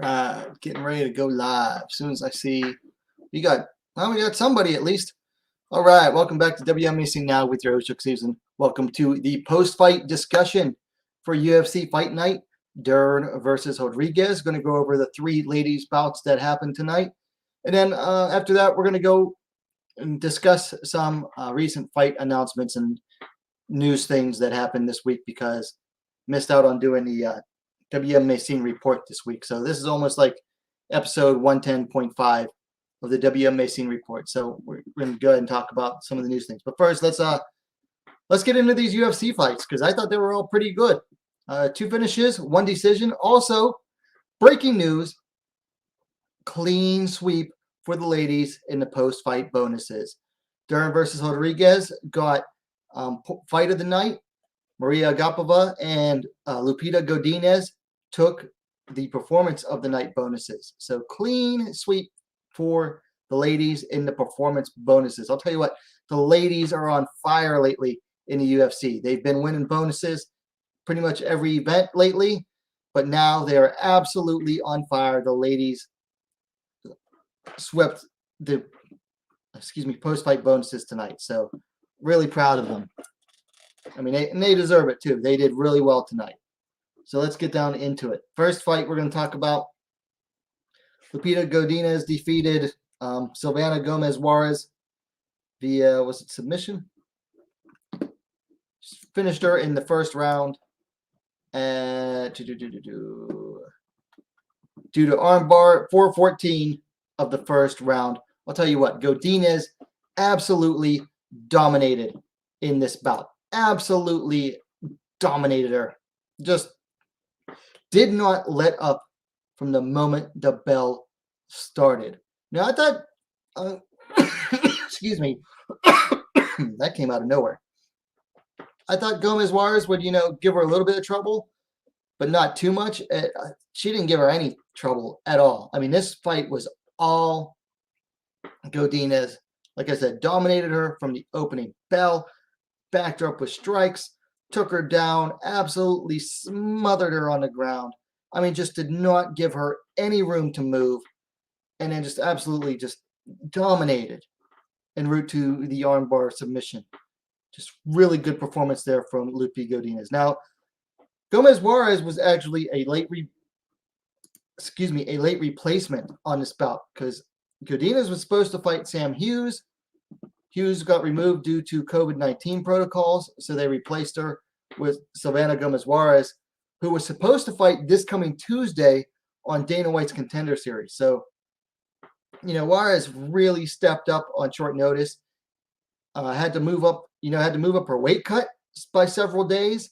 right, getting ready to go live. As soon as I see we got somebody at least. All right, welcome back to WMA Now with your host, Josephine. Welcome to the post-fight discussion for UFC Fight Night. Dern versus Rodriguez. Going to go over the three ladies bouts that happened tonight. And then after that, we're going to go and discuss some recent fight announcements and news things that happened this week because missed out on doing the WMA Scene report this week. So this is almost like episode 110.5 of the WMA Scene report. So we're going to go ahead and talk about some of the news things. But first, let's get into these UFC fights because I thought they were all pretty good. 2 finishes, 1 decision. Also, breaking news, clean sweep for the ladies in the post-fight bonuses. Dern versus Rodriguez got fight of the night. Maria Agapova and Lupita Godinez took the performance of the night bonuses. So clean sweep for the ladies in the performance bonuses. I'll tell you what, the ladies are on fire lately in the UFC. They've been winning bonuses pretty much every event lately, but now they are absolutely on fire. The ladies swept the post-fight bonuses tonight. So really proud of them. I mean, they deserve it too. They did really well tonight. So let's get down into it. First fight we're going to talk about, Lupita Godinez defeated Silvana Gomez-Juarez via, was it submission? Finished her in the first round. Due to armbar, 4:14 of the first round. I'll tell you what, Godinez absolutely dominated in this bout. Absolutely dominated her. Just did not let up from the moment the bell started. Now I thought, excuse me, that came out of nowhere. I thought Gomez Juarez would, give her a little bit of trouble, but not too much. She didn't give her any trouble at all. I mean, this fight was all Godinez. Like I said, dominated her from the opening bell, backed her up with strikes, took her down, absolutely smothered her on the ground. I mean, just did not give her any room to move, and then just absolutely just dominated en route to the armbar submission. Just really good performance there from Lupita Godinez. Now, Gomez Juarez was actually a late replacement on this bout because Godinez was supposed to fight Sam Hughes. Hughes got removed due to COVID-19 protocols, so they replaced her with Silvana Gomez Juarez, who was supposed to fight this coming Tuesday on Dana White's Contender Series. So, Juarez really stepped up on short notice. Had to move up her weight cut by several days.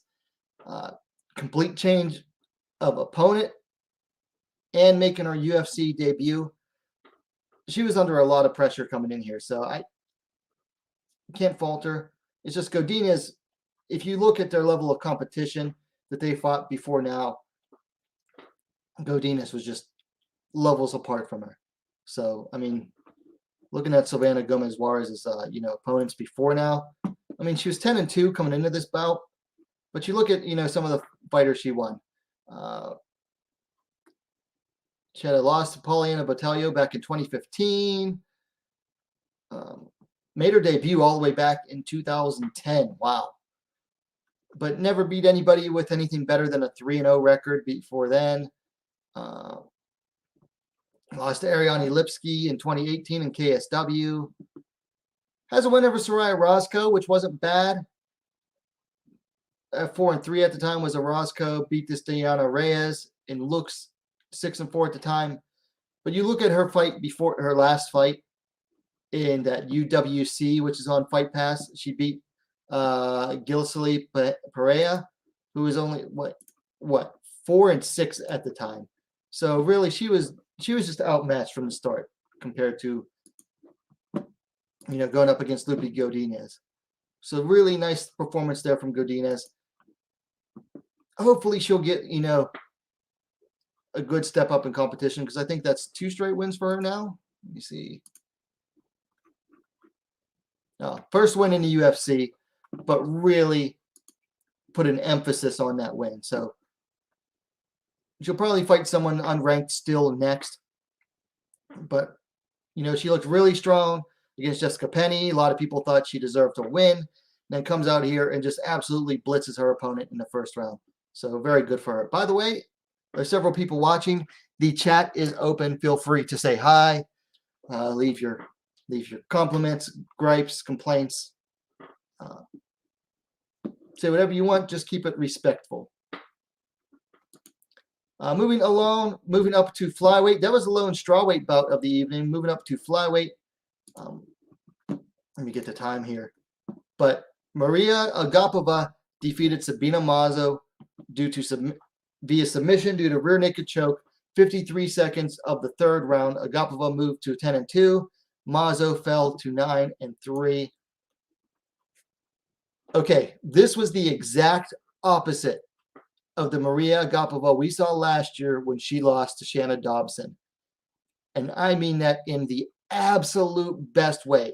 Complete change of opponent and making her UFC debut. She was under a lot of pressure coming in here, so I can't fault her. It's just Godinez, if you look at their level of competition that they fought before now, Godinez was just levels apart from her. So, I mean, looking at Silvana Gomez Juarez's opponents before now, I mean, she was 10-2 coming into this bout, but you look at some of the fighters she won. She had a loss to Pollyanna Battaglio back in 2015. Made her debut all the way back in 2010. Wow. But never beat anybody with anything better than a 3-0 record before then. Lost to Ariane Lipsky in 2018 in KSW. Has a win over Soraya Roscoe, which wasn't bad. 4-3 at the time was a Roscoe. Beat this Diana Reyes and looks 6-4 at the time. But you look at her fight before her last fight in that UWC, which is on Fight Pass. She beat Gilsely Perea, who was only what 4-6 at the time. So really, she was just outmatched from the start compared to going up against Lupita Godinez. So really nice performance there from Godinez. Hopefully she'll get a good step up in competition because I think that's 2 straight wins for her now. Let me see. First win in the UFC, but really put an emphasis on that win. So She'll probably fight someone unranked still next. But, she looked really strong against Jessica Penny. A lot of people thought she deserved to win. Then comes out here and just absolutely blitzes her opponent in the first round. So very good for her. By the way, there's several people watching. The chat is open. Feel free to say hi. Leave your compliments, gripes, complaints. Say whatever you want. Just keep it respectful. Moving up to flyweight. That was the lone strawweight bout of the evening. Moving up to flyweight. Let me get the time here. But Maria Agapova defeated Sabina Mazo via submission due to rear naked choke. 53 seconds of the third round. Agapova moved to 10-2. Mazo fell to 9-3. Okay, this was the exact opposite of the Maria Agapova we saw last year when she lost to Shanna Dobson. And I mean that in the absolute best way.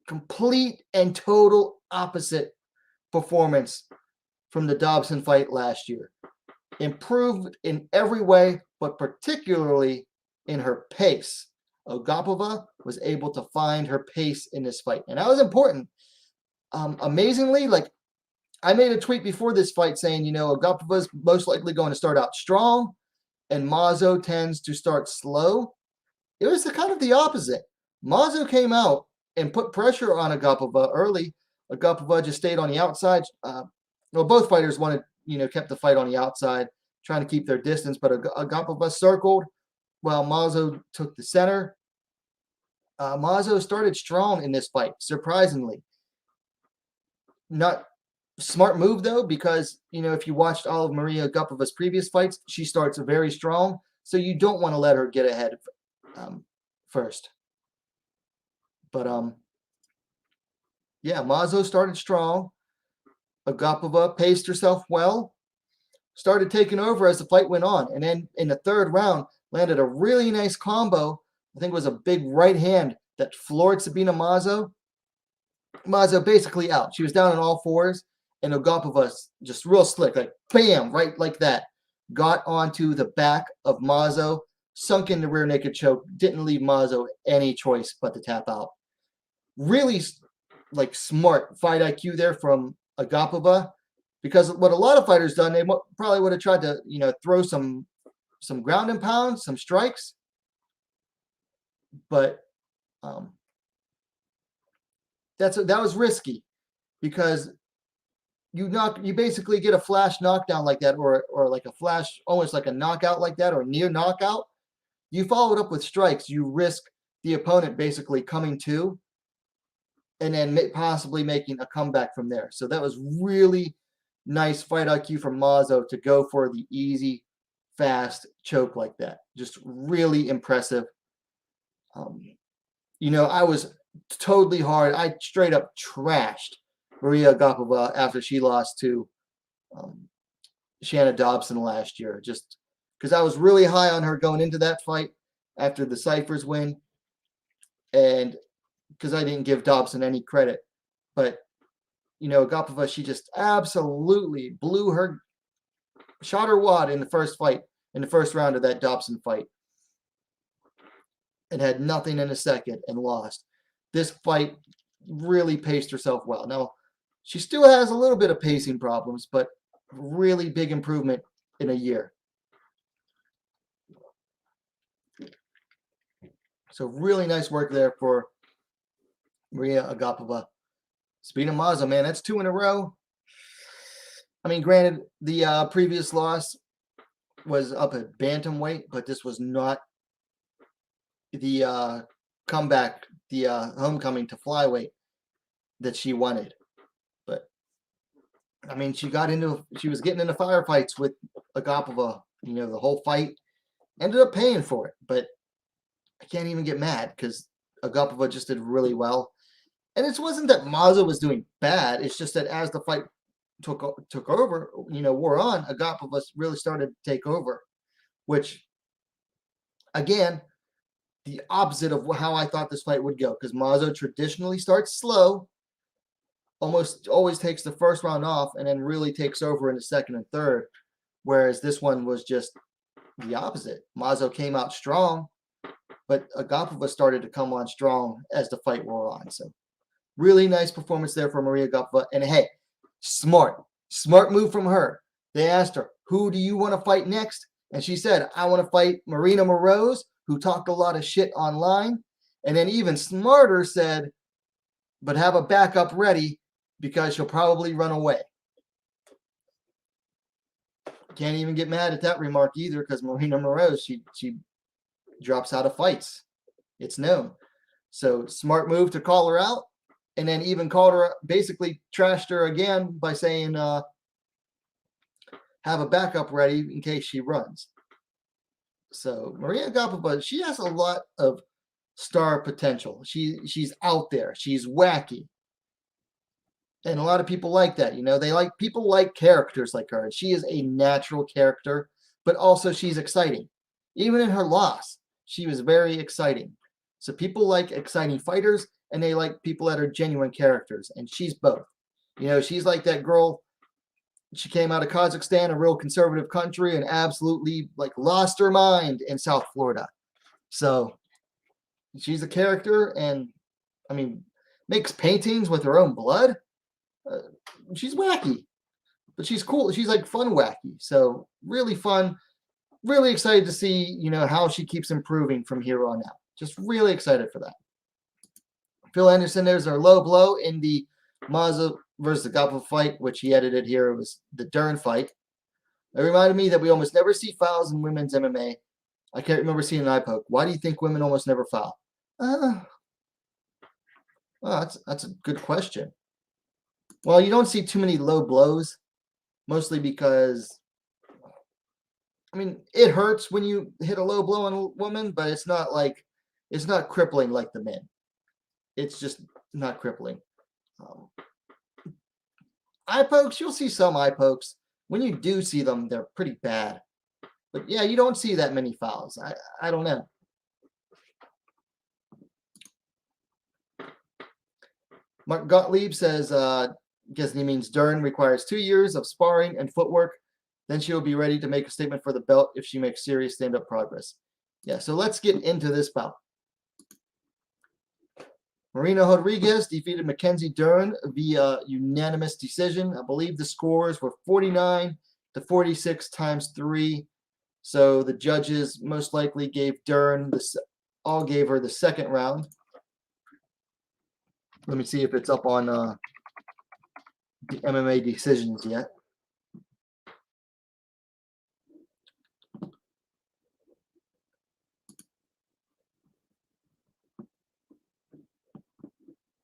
Complete and total opposite performance from the Dobson fight last year. Improved in every way, but particularly in her pace. Agapova was able to find her pace in this fight. And that was important. Amazingly, I made a tweet before this fight saying, Agapova's most likely going to start out strong and Mazo tends to start slow. It was kind of the opposite. Mazo came out and put pressure on Agapova early. Agapova just stayed on the outside. Both fighters kept the fight on the outside, trying to keep their distance, but Agapova circled while Mazo took the center. Mazo started strong in this fight, surprisingly. Not smart move, though, because, if you watched all of Maria Agapova's previous fights, she starts very strong, so you don't want to let her get ahead first. But, yeah, Mazo started strong. Agapova paced herself well, started taking over as the fight went on, and then in the third round, landed a really nice combo. I think it was a big right hand that floored Sabina Mazo. Mazo basically out. She was down on all fours, and Agapova just real slick, like bam, right like that. Got onto the back of Mazo, sunk in the rear naked choke, didn't leave Mazo any choice but to tap out. Really smart fight IQ there from Agapova, because what a lot of fighters done, they probably would have tried to throw some ground and pound, some strikes, but that was risky, because you basically get a flash knockdown like that, or like a flash, almost like a knockout like that, or near knockout. You follow it up with strikes, you risk the opponent basically coming to, and then possibly making a comeback from there. So that was really nice fight IQ from Mazo to go for the easy, fast choke like that. Just really impressive. I was totally hard. I straight up trashed Maria Agapova after she lost to Shanna Dobson last year, just because I was really high on her going into that fight after the Cyphers win, and because I didn't give Dobson any credit. But, Agapova, she just absolutely shot her wad in the first round of that Dobson fight, and had nothing in the second and lost. This fight really paced herself well. Now, she still has a little bit of pacing problems, but really big improvement in a year. So really nice work there for Maria Agapova. Sabina Mazo, man, that's 2 in a row. I mean, granted, the previous loss was up at bantamweight, but this was not the comeback, the homecoming to flyweight that she wanted. But I mean, she was getting into firefights with Agapova, the whole fight. Ended up paying for it, but I can't even get mad because Agapova just did really well. And it wasn't that Mazo was doing bad. It's just that as the fight took over, wore on, Agapova really started to take over, which, again, the opposite of how I thought this fight would go, because Mazo traditionally starts slow, almost always takes the first round off, and then really takes over in the second and third, whereas this one was just the opposite. Mazo came out strong, but Agapova started to come on strong as the fight wore on. So really nice performance there for Maria Agapova. And hey, smart move from her. They asked her, who do you want to fight next? And she said, I want to fight Marina Moroz, who talked a lot of shit online. And then even smarter said, but have a backup ready because she'll probably run away. Can't even get mad at that remark either, because Marina Moroz, she drops out of fights. It's known. So smart move to call her out, and then even called her, basically trashed her again by saying, have a backup ready in case she runs. So Maria Agapova, she has a lot of star potential. She's out there. She's wacky. And a lot of people like that. People like characters like her. She is a natural character, but also she's exciting. Even in her loss, she was very exciting. So people like exciting fighters, and they like people that are genuine characters. And she's both. She's like that girl. She came out of Kazakhstan, a real conservative country, and absolutely lost her mind in South Florida. So she's a character, and makes paintings with her own blood. She's wacky, but she's cool. She's fun wacky. So really fun. Really excited to see, how she keeps improving from here on out. Just really excited for that. Phil Anderson, there's our low blow in the Mazo versus Agapova fight, which he edited here. It was the Dern fight. It reminded me that we almost never see fouls in women's MMA. I can't remember seeing an eye poke. Why do you think women almost never foul? Well, that's a good question. Well, you don't see too many low blows, mostly because, it hurts when you hit a low blow on a woman, but it's not crippling like the men. It's just not crippling. Eye pokes, you'll see some eye pokes. When you do see them, they're pretty bad. But yeah, you don't see that many fouls. I don't know. Mark Gottlieb says, guessing he means Dern requires 2 years of sparring and footwork. Then she will be ready to make a statement for the belt if she makes serious stand-up progress. Yeah, so let's get into this bout. Marina Rodriguez defeated Mackenzie Dern via unanimous decision. I believe the scores were 49 to 46 times 3. So the judges most likely gave her the second round. Let me see if it's up on the MMA decisions yet.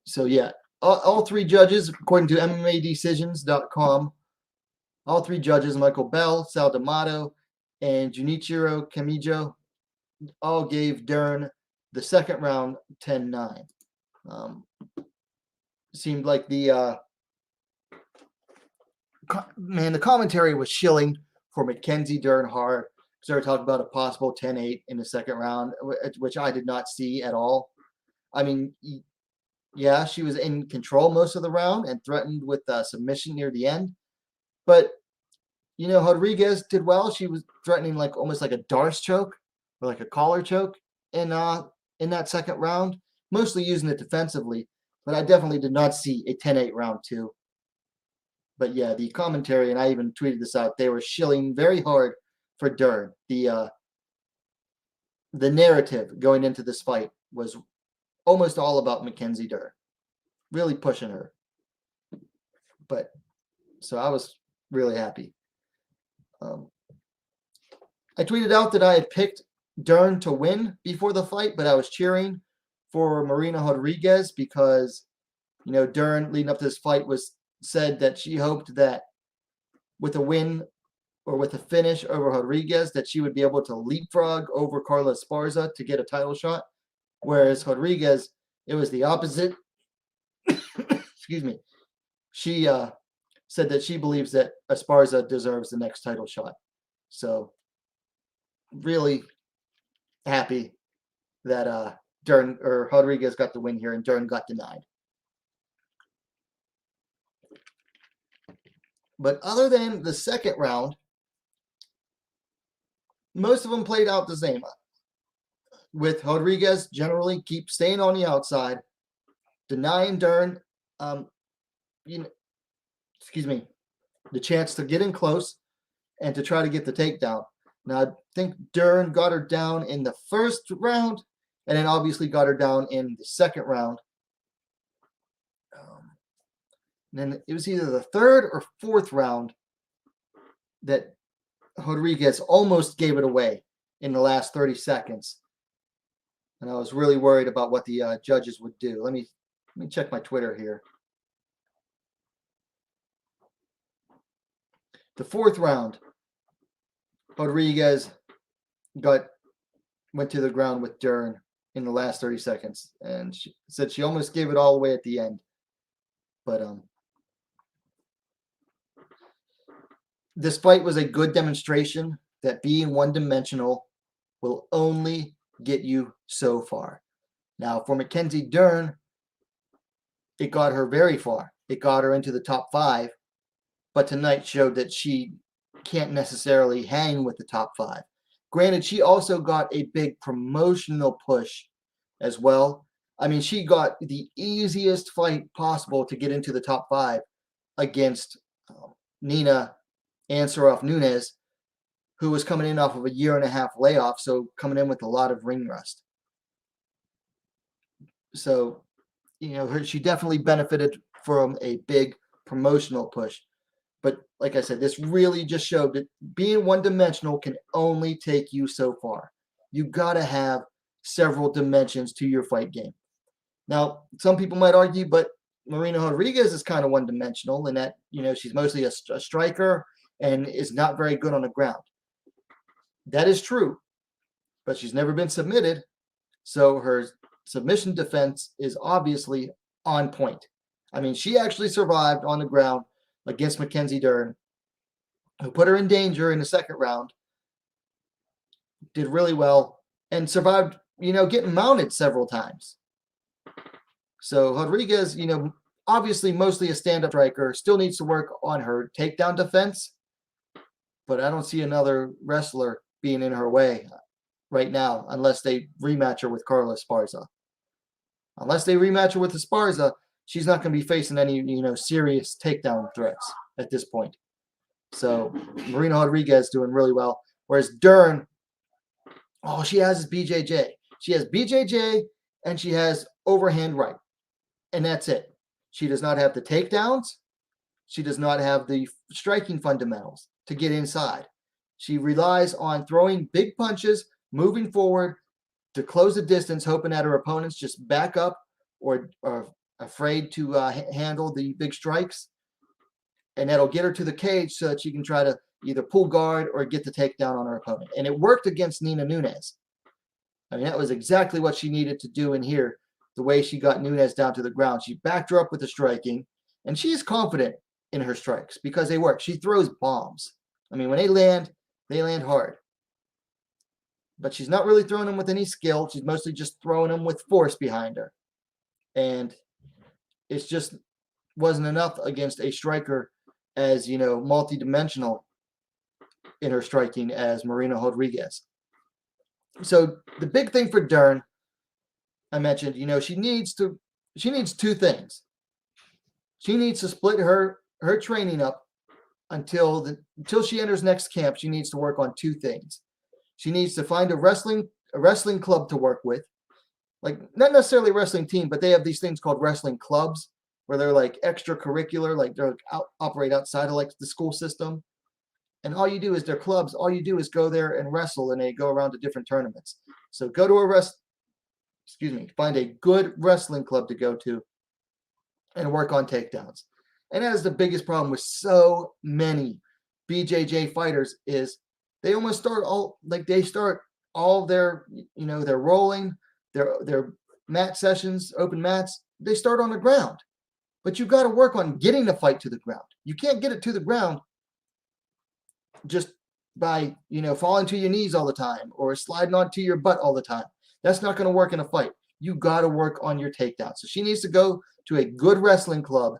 So yeah, all three judges, according to MMADecisions.com, all three judges, Michael Bell, Sal D'Amato, and Junichiro Kamijo, all gave Dern the second round 10-9. Seemed like the commentary was shilling for Mackenzie Dern hard, because they were talking about a possible 10-8 in the second round, which I did not see at all. Yeah, she was in control most of the round and threatened with submission near the end. But, Rodriguez did well. She was threatening almost like a Darce choke or a collar choke in that second round, mostly using it defensively. But I definitely did not see a 10-8 round 2. But yeah, the commentary, and I even tweeted this out, they were shilling very hard for Dern. The narrative going into this fight was almost all about Mackenzie Dern, really pushing her. But so I was really happy. I tweeted out that I had picked Dern to win before the fight, but I was cheering for Marina Rodriguez because, Dern leading up to this fight said that she hoped that with a win or with a finish over Rodriguez, that she would be able to leapfrog over Carla Esparza to get a title shot. Whereas Rodriguez, it was the opposite. Excuse me. She said that she believes that Esparza deserves the next title shot. So really happy that Dern or Rodriguez got the win here and Dern got denied. But other than the second round, most of them played out the same. With Rodriguez generally keep staying on the outside, denying Dern, you know, excuse me, the chance to get in close and to try to get the takedown. Now, I think Dern got her down in the first round, and then obviously got her down in the second round. And then it was either the third or fourth round that Rodriguez almost gave it away in the last 30 seconds. And I was really worried about what the judges would do. Let me check my Twitter here. The fourth round, Rodriguez went to the ground with Dern in the last 30 seconds, and she said she almost gave it all away at the end. But this fight was a good demonstration that being one-dimensional will only get you so far. Now, for Mackenzie Dern, it got her very far. It got her into the top 5, but tonight showed that she can't necessarily hang with the top 5. Granted, she also got a big promotional push as well. I mean, she got the easiest fight possible to get into the top 5 against Nina Ansaroff Nunes, who was coming in off of a 1.5-year layoff, so coming in with a lot of ring rust. So, she definitely benefited from a big promotional push. But like I said, this really just showed that being one-dimensional can only take you so far. You got to have several dimensions to your fight game. Now, some people might argue, but Marina Rodriguez is kind of one-dimensional in that, she's mostly a striker and is not very good on the ground. That is true, but she's never been submitted, so her submission defense is obviously on point. I mean, she actually survived on the ground against Mackenzie Dern, who put her in danger in the second round, did really well, and survived, getting mounted several times. So Rodriguez, obviously mostly a stand-up striker, still needs to work on her takedown defense, but I don't see another wrestler being in her way right now unless they rematch her with Carla Esparza. Unless they rematch her with Esparza, she's not going to be facing any, serious takedown threats at this point. So Marina Rodriguez doing really well. Whereas Dern, all she has is BJJ. She has BJJ and she has overhand right. And that's it. She does not have the takedowns. She does not have the striking fundamentals to get inside. She relies on throwing big punches, moving forward to close the distance, hoping that her opponents just back up or are afraid to handle the big strikes. And that'll get her to the cage so that she can try to either pull guard or get the takedown on her opponent. And it worked against Nina Nunes. I mean, that was exactly what she needed to do in here, the way she got Nunes down to the ground. She backed her up with the striking, and she's confident in her strikes because they work. She throws bombs. I mean, when they land hard. But she's not really throwing them with any skill. She's mostly just throwing them with force behind her. And it's just wasn't enough against a striker as, multi-dimensional in her striking as Marina Rodriguez. So the big thing for Dern, I mentioned, she needs two things. She needs to split her training up until she enters next camp. She needs to work on two things. She needs to find a wrestling club to work with, like not necessarily a wrestling team, but they have these things called wrestling clubs where they're like extracurricular, like they're operate outside of like the school system. And all you do is their clubs. All you do is go there and wrestle, and they go around to different tournaments. So go to find a good wrestling club to go to and work on takedowns. And that is the biggest problem with so many BJJ fighters is they almost start all their, their rolling, their mat sessions, open mats, they start on the ground. But you got to work on getting the fight to the ground. You can't get it to the ground just by, falling to your knees all the time or sliding onto your butt all the time. That's not going to work in a fight. You got to work on your takedowns. So she needs to go to a good wrestling club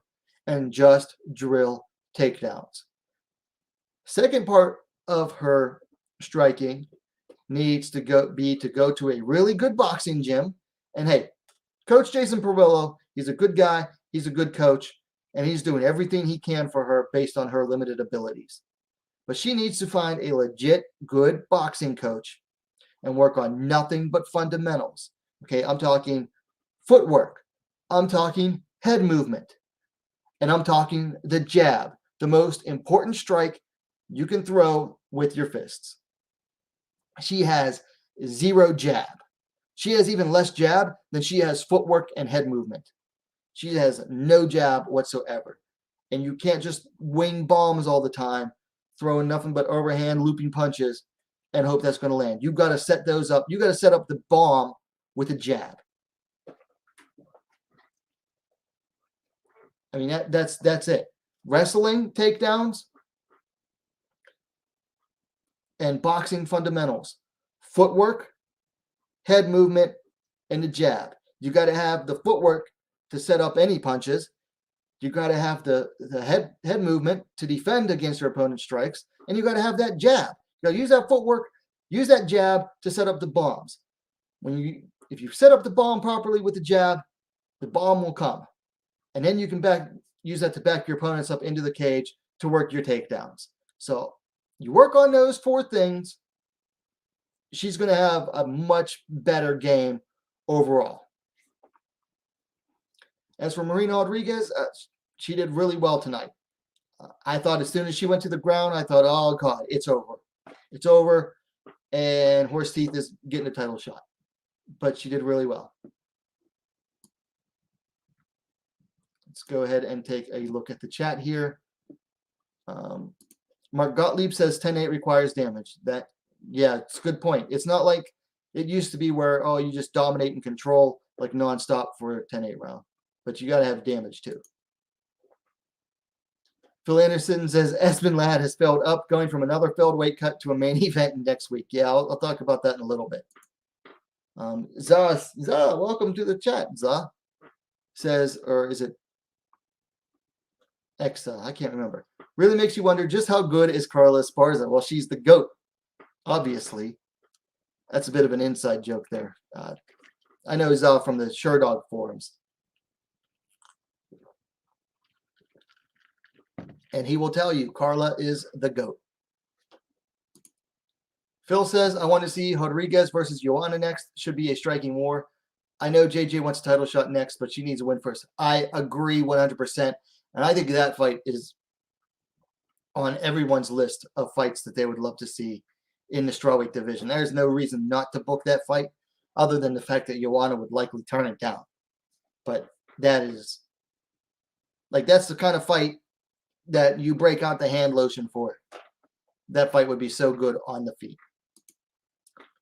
and just drill takedowns. Second part of her striking needs to go to a really good boxing gym. And hey, Coach Jason Perillo, he's a good guy. He's a good coach, and he's doing everything he can for her based on her limited abilities. But she needs to find a legit good boxing coach and work on nothing but fundamentals. Okay, I'm talking footwork. I'm talking head movement. And I'm talking the jab, the most important strike you can throw with your fists. She has zero jab. She has even less jab than she has footwork and head movement. She has no jab whatsoever. And you can't just wing bombs all the time, throwing nothing but overhand looping punches and hope that's going to land. You've got to set those up. You've got to set up the bomb with a jab. I mean, that's it. Wrestling takedowns and boxing fundamentals. Footwork, head movement, and the jab. You got to have the footwork to set up any punches. You got to have the head movement to defend against your opponent's strikes, and you got to have that jab. You got to use that footwork, use that jab to set up the bombs. If you set up the bomb properly with the jab, the bomb will come, and then you can use that to back your opponents up into the cage to work your takedowns. So you work on those 4 things, she's going to have a much better game overall. As for Marina Rodriguez, she did really well tonight. I thought as soon as she went to the ground, I thought, oh, God, it's over. It's over, and Horse Teeth is getting a title shot. But she did really well. Let's go ahead and take a look at the chat here. Mark Gottlieb says 10-8 requires damage. Yeah, it's a good point. It's not like it used to be where, you just dominate and control like nonstop for a 10-8 round. But you got to have damage too. Phil Anderson says Espen Ladd has failed up, going from another failed weight cut to a main event next week. Yeah, I'll talk about that in a little bit. Zah, welcome to the chat. Zah says, or is it Exa? I can't remember. Really makes you wonder just how good is Carla Esparza. Well, she's the GOAT, obviously. That's a bit of an inside joke there. I know Zah from the Sherdog forums. And he will tell you Carla is the GOAT. Phil says, I want to see Rodriguez versus Joanna next. Should be a striking war. I know JJ wants a title shot next, but she needs a win first. I agree 100%. And I think that fight is on everyone's list of fights that they would love to see in the strawweight division. There's no reason not to book that fight other than the fact that Joanna would likely turn it down. But that's the kind of fight that you break out the hand lotion for. That fight would be so good on the feet.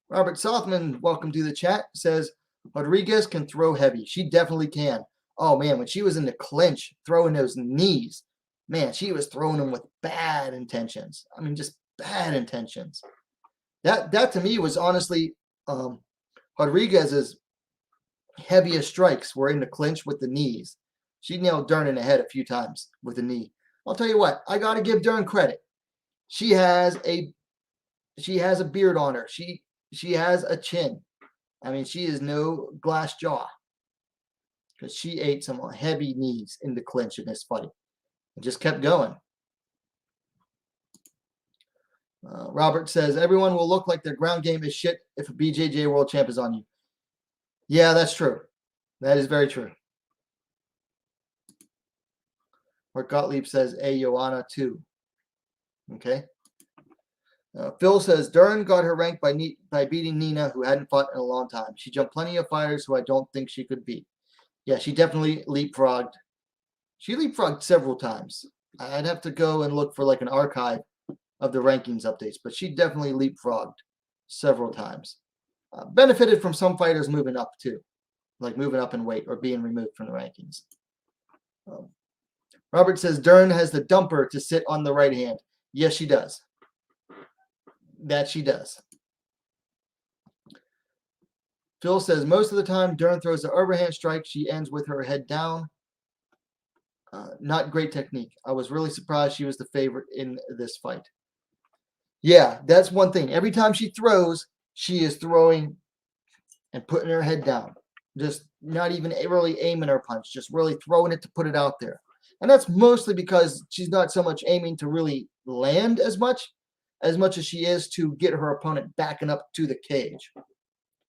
Robert Sothman, welcome to the chat, says Rodriguez can throw heavy. She definitely can. Oh, man, when she was in the clinch, throwing those knees, man, she was throwing them with bad intentions. I mean, just bad intentions. That to me was honestly Rodriguez's heaviest strikes were in the clinch with the knees. She nailed Dern in the head a few times with the knee. I'll tell you what, I got to give Dern credit. She has a beard on her. She has a chin. I mean, she is no glass jaw. Because she ate some heavy knees in the clinch in this fight. And just kept going. Robert says, everyone will look like their ground game is shit if a BJJ world champ is on you. Yeah, that's true. That is very true. Mark Gottlieb says, Joanna too. Okay. Phil says, Dern got her ranked by beating Nina, who hadn't fought in a long time. She jumped plenty of fighters who I don't think she could beat. Yeah, she definitely leapfrogged. She leapfrogged several times. I'd have to go and look for like an archive of the rankings updates, but she definitely leapfrogged several times. Benefited from some fighters moving up too, like moving up in weight or being removed from the rankings. Robert says Dern has the dumper to sit on the right hand. Yes, she does. That she does. Phil says most of the time Dern throws the overhand strike. She ends with her head down. Not great technique. I was really surprised she was the favorite in this fight. Yeah, that's one thing. Every time she throws, she is throwing and putting her head down. Just not even really aiming her punch, just really throwing it to put it out there. And that's mostly because she's not so much aiming to really land as much as she is to get her opponent backing up to the cage.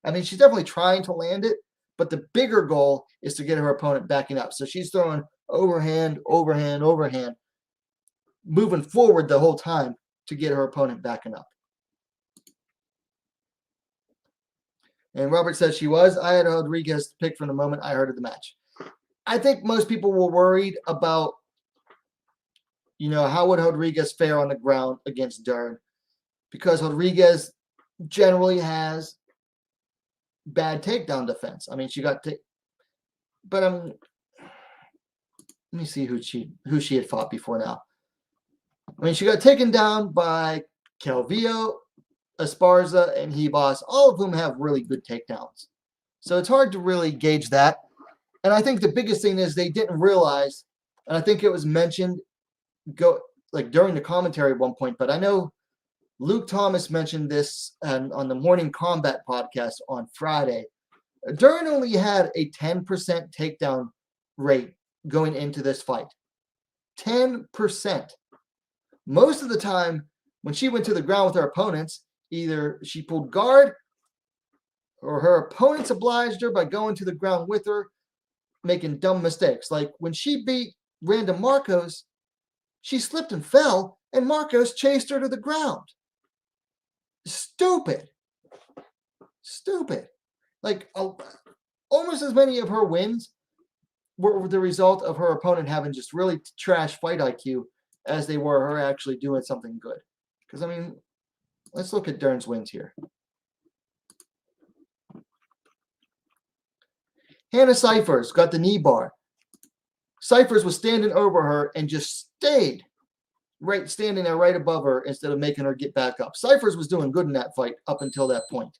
I mean, she's definitely trying to land it, but the bigger goal is to get her opponent backing up. So she's throwing overhand, overhand, overhand, moving forward the whole time to get her opponent backing up. And Robert says she was. I had Rodriguez picked from the moment I heard of the match. I think most people were worried about, how would Rodriguez fare on the ground against Dern, because Rodriguez generally has bad takedown defense. I mean, she got but let me see who she had fought before now. I mean, she got taken down by Calvillo, Esparza, and Hebos, all of whom have really good takedowns. So it's hard to really gauge that. And I think the biggest thing is they didn't realize, and I think it was mentioned during the commentary at one point, but I know Luke Thomas mentioned this on the Morning Combat podcast on Friday. Dern only had a 10% takedown rate going into this fight. 10%. Most of the time, when she went to the ground with her opponents, either she pulled guard or her opponents obliged her by going to the ground with her, making dumb mistakes. Like when she beat Randa Marcos, she slipped and fell, and Marcos chased her to the ground. Stupid. Like almost as many of her wins were the result of her opponent having just really trash fight IQ as they were her actually doing something good. Because, I mean, let's look at Dern's wins here. Hannah Cyphers got the knee bar. Cyphers was standing over her and just stayed standing there right above her instead of making her get back up. Cyphers was doing good in that fight up until that point.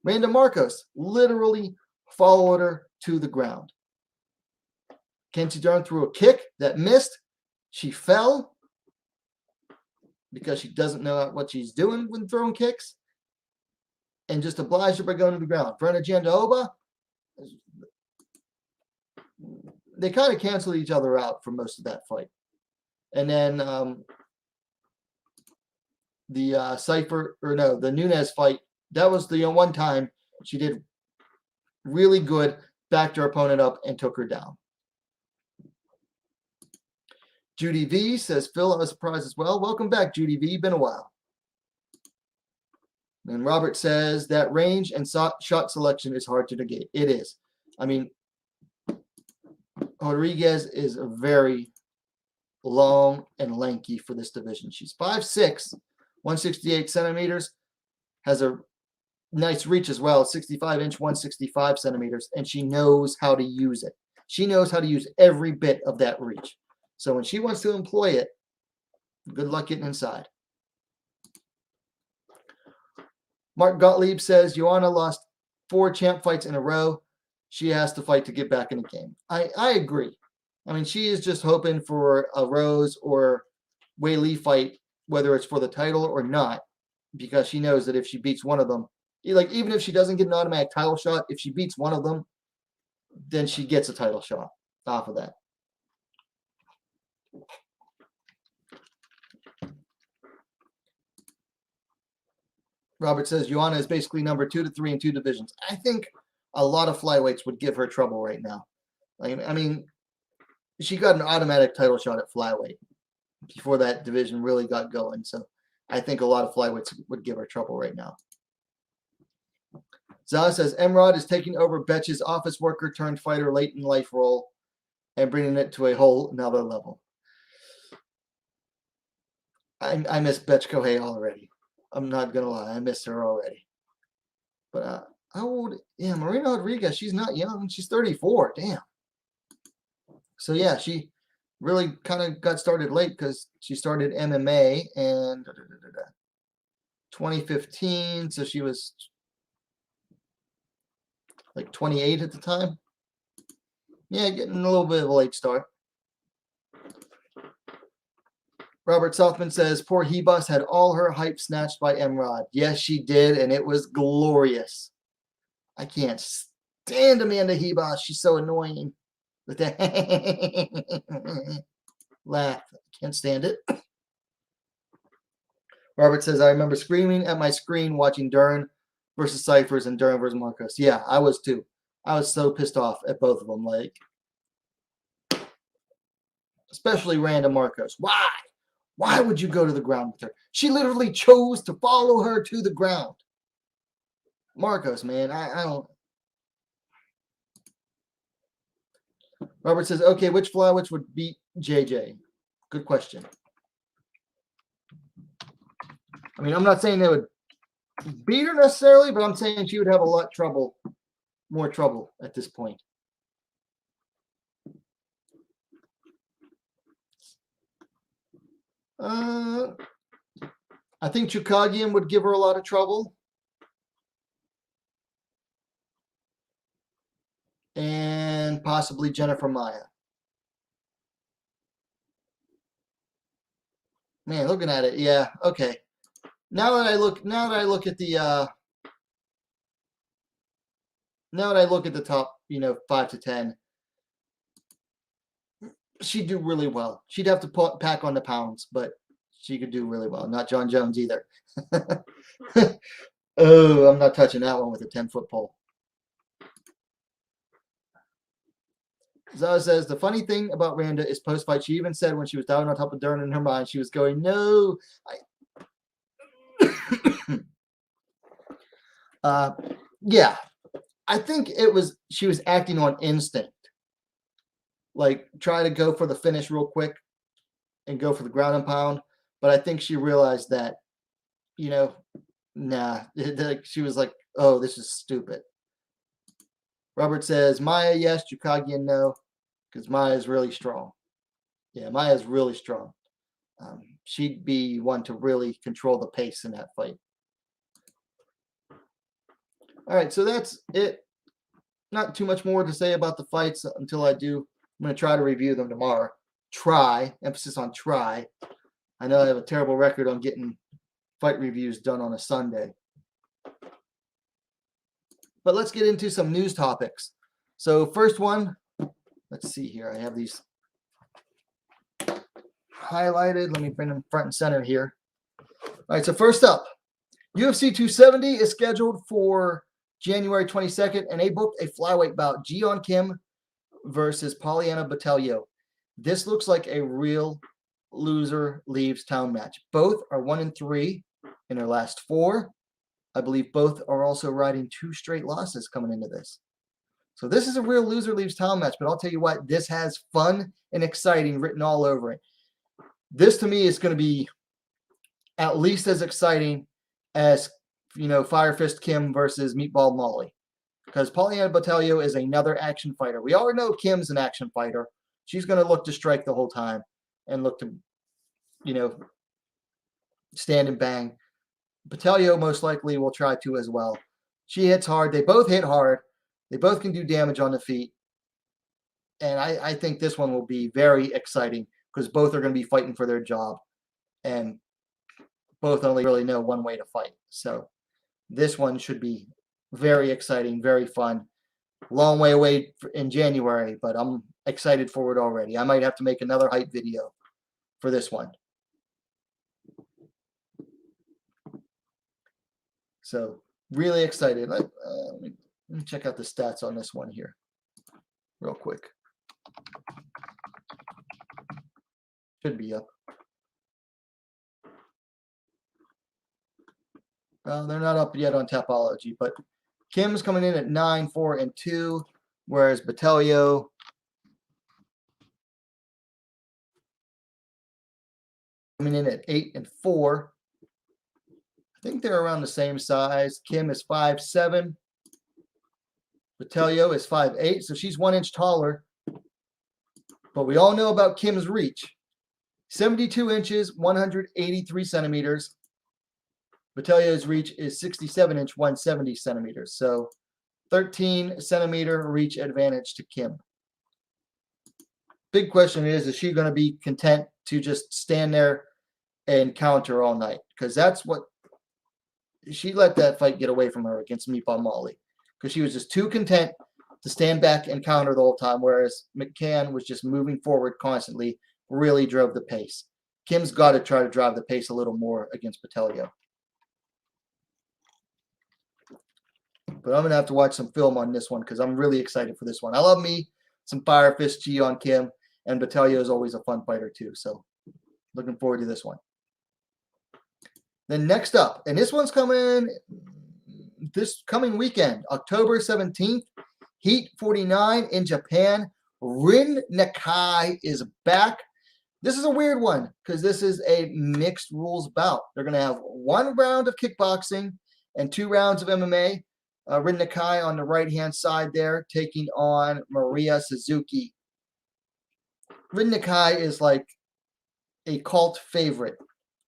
Randa Marcos literally followed her to the ground. Kenzie Dern threw a kick that missed. She fell because she doesn't know what she's doing when throwing kicks and just obliged her by going to the ground. Verna Jandaoba, they kind of canceled each other out for most of that fight. And then the Nunes fight, that was the one time she did really good, backed her opponent up and took her down. Judy V says, Phil, I was surprised as well. Welcome back, Judy V. Been a while. And Robert says that range and shot selection is hard to negate. It is. I mean, Rodriguez is very long and lanky for this division. She's 5'6", 168 centimeters, has a nice reach as well, 65-inch, 165 centimeters, and she knows how to use it. She knows how to use every bit of that reach. So when she wants to employ it, good luck getting inside. Mark Gottlieb says, Joanna lost 4 champ fights in a row. She has to fight to get back in the game. I agree. I mean, she is just hoping for a Rose or Wei Li fight, whether it's for the title or not, because she knows that if she beats one of them, like even if she doesn't get an automatic title shot, if she beats one of them, then she gets a title shot off of that. Robert says Joanna is basically number 2 to 3 in 2 divisions. I think a lot of flyweights would give her trouble right now. I mean, she got an automatic title shot at flyweight before that division really got going. So I think a lot of flyweights would give her trouble right now. Zah says Emrod is taking over Betch's office worker turned fighter late in life role and bringing it to a whole another level. I miss Betch Kohei already. I'm not going to lie. I miss her already. But how old? Yeah, Marina Rodriguez, she's not young. She's 34. Damn. So, yeah, she really kind of got started late because she started MMA in 2015. So she was like 28 at the time. Yeah, getting a little bit of a late start. Robert Southman says, poor Hebus had all her hype snatched by Emrod. Yes, she did, and it was glorious. I can't stand Amanda Hebus. She's so annoying. With that laugh. I can't stand it. Robert says, I remember screaming at my screen watching Dern versus Cyphers and Dern versus Marcos. Yeah, I was too. I was so pissed off at both of them. Like, especially Randa Marcos. Why? Why would you go to the ground with her? She literally chose to follow her to the ground. Marcos, man, I don't. Robert says, okay, which flyweights would beat JJ? Good question. I mean, I'm not saying they would beat her necessarily, but I'm saying she would have a lot more trouble at this point. I think Chukagian would give her a lot of trouble. And possibly Jennifer Maya. Man, looking at it, yeah, okay. Now that I look at the top, 5 to 10, she'd do really well. She'd have to pack on the pounds, but she could do really well. Not John Jones either. Oh, I'm not touching that one with a 10-foot pole. Zaza says, the funny thing about Randa is post-fight, she even said when she was down on top of Dern in her mind, she was going, no. Yeah, I think she was acting on instinct. Like, try to go for the finish real quick and go for the ground and pound. But I think she realized that, nah. She was like, oh, this is stupid. Robert says, Maya, yes. Chukagian, no. Because Maya is really strong. Yeah, Maya is really strong. She'd be one to really control the pace in that fight. All right, so that's it. Not too much more to say about the fights until I do. I'm going to try to review them tomorrow. Try. Emphasis on try. I know I have a terrible record on getting fight reviews done on a Sunday. But let's get into some news topics. So first one, let's see here. I have these highlighted. Let me bring them front and center here. All right, so first up, UFC 270 is scheduled for January 22nd, and they booked a flyweight bout, Geon Kim versus Pollyanna Battaglio. This looks like a real loser leaves town match. Both are 1-3 in their last 4. I believe both are also riding 2 straight losses coming into this. So this is a real loser leaves town match, but I'll tell you what, this has fun and exciting written all over it. This to me is going to be at least as exciting as, Fire Fist Kim versus Meatball Molly. Because Pollyanna Battaglio is another action fighter. We already know Kim's an action fighter. She's going to look to strike the whole time and look to, stand and bang. Battaglio most likely will try to as well. She hits hard. They both hit hard. They both can do damage on the feet. And I think this one will be very exciting because both are going to be fighting for their job. And both only really know one way to fight. So this one should be very exciting, very fun. Long way away in January, but I'm excited for it already. I might have to make another hype video for this one. So really excited. Let me check out the stats on this one here real quick. Should be up. They're not up yet on Tapology, but Kim's coming in at 9-4-2, whereas Battaglio coming in at 8-4. I think they're around the same size. Kim is 5'7". Battaglio is 5'8", so she's 1 inch taller. But we all know about Kim's reach. 72 inches, 183 centimeters. Battaglio's reach is 67 inch, 170 centimeters. So 13 centimeter reach advantage to Kim. Big question is she going to be content to just stand there and counter all night, because that's what she let that fight get away from her against Meatball Molly, because she was just too content to stand back and counter the whole time, whereas McCann was just moving forward constantly, really drove the pace. Kim's got to try to drive the pace a little more against Battaglio. But I'm going to have to watch some film on this one because I'm really excited for this one. I love me some Fire Fist Geon Kim, and Battaglio is always a fun fighter too. So looking forward to this one. Then next up, and this one's coming this coming weekend, October 17th, Heat 49 in Japan. Rin Nakai is back. This is a weird one because this is a mixed rules bout. They're going to have 1 round of kickboxing and 2 rounds of MMA. Rin Nakai on the right-hand side there, taking on Maria Suzuki. Rin Nakai is like a cult favorite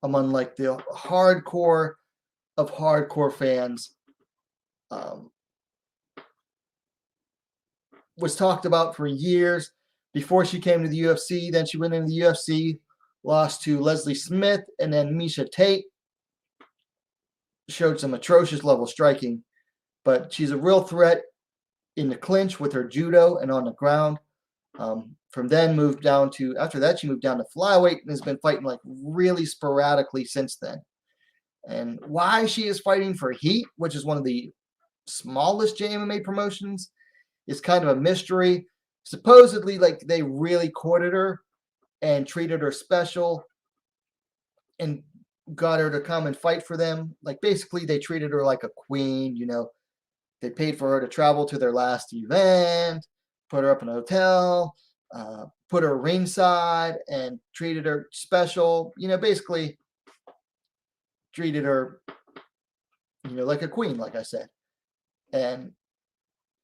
among like the hardcore of hardcore fans. Was talked about for years before she came to the UFC. Then she went into the UFC, lost to Leslie Smith, and then Miesha Tate. Showed some atrocious level striking, but she's a real threat in the clinch with her judo and on the ground. From then moved down to, after that, she moved down to flyweight and has been fighting like really sporadically since then. And why she is fighting for Heat, which is one of the smallest JMMA promotions, is kind of a mystery. Supposedly, like, they really courted her and treated her special and got her to come and fight for them. Like, basically, they treated her like a queen, you know. They paid for her to travel to their last event, put her up in a hotel, put her ringside, and treated her special. You know, basically treated her, you know, like a queen, like I said. And,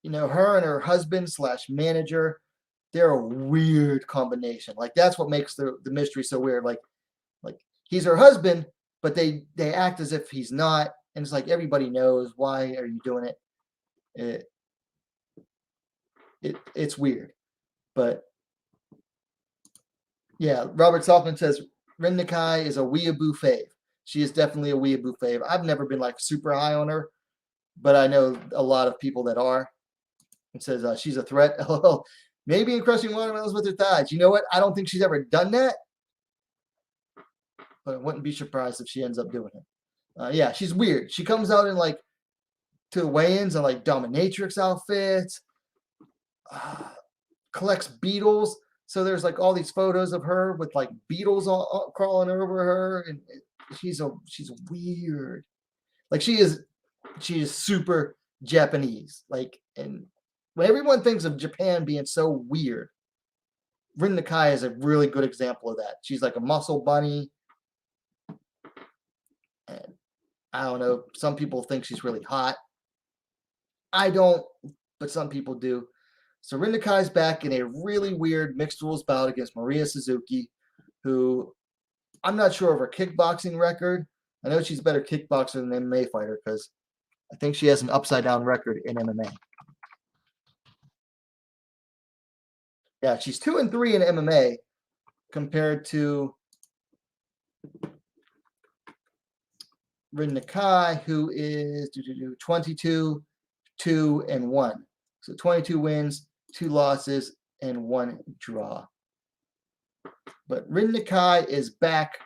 you know, her and her husband / manager, they're a weird combination. Like, that's what makes the mystery so weird. Like he's her husband, but they act as if he's not. And it's like, everybody knows, why are you doing it? It's weird. But yeah, Robert Saltman says Rin Nakai is a weeaboo fave. She is definitely a weeaboo fave. I've never been like super high on her, but I know a lot of people that are. It says she's a threat. Maybe in crushing watermelons with her thighs. You know what? I don't think she's ever done that, but I wouldn't be surprised if she ends up doing it. Yeah, she's weird. She comes out in like to weigh-ins in like dominatrix outfits, collects beetles. So there's like all these photos of her with like beetles all crawling over her, and she's weird. Like she is super Japanese. Like, and when everyone thinks of Japan being so weird, Rin Nakai is a really good example of that. She's like a muscle bunny. And I don't know, some people think she's really hot. I don't, but some people do. So Rin Nakai's back in a really weird mixed rules bout against Maria Suzuki, who I'm not sure of her kickboxing record. I know she's a better kickboxer than an MMA fighter because I think she has an upside-down record in MMA. Yeah, she's 2-3 in MMA compared to Rin Nakai, who is 22, 2, and 1. So 22 wins, 2 losses, and 1 draw. But Rin Nakai is back.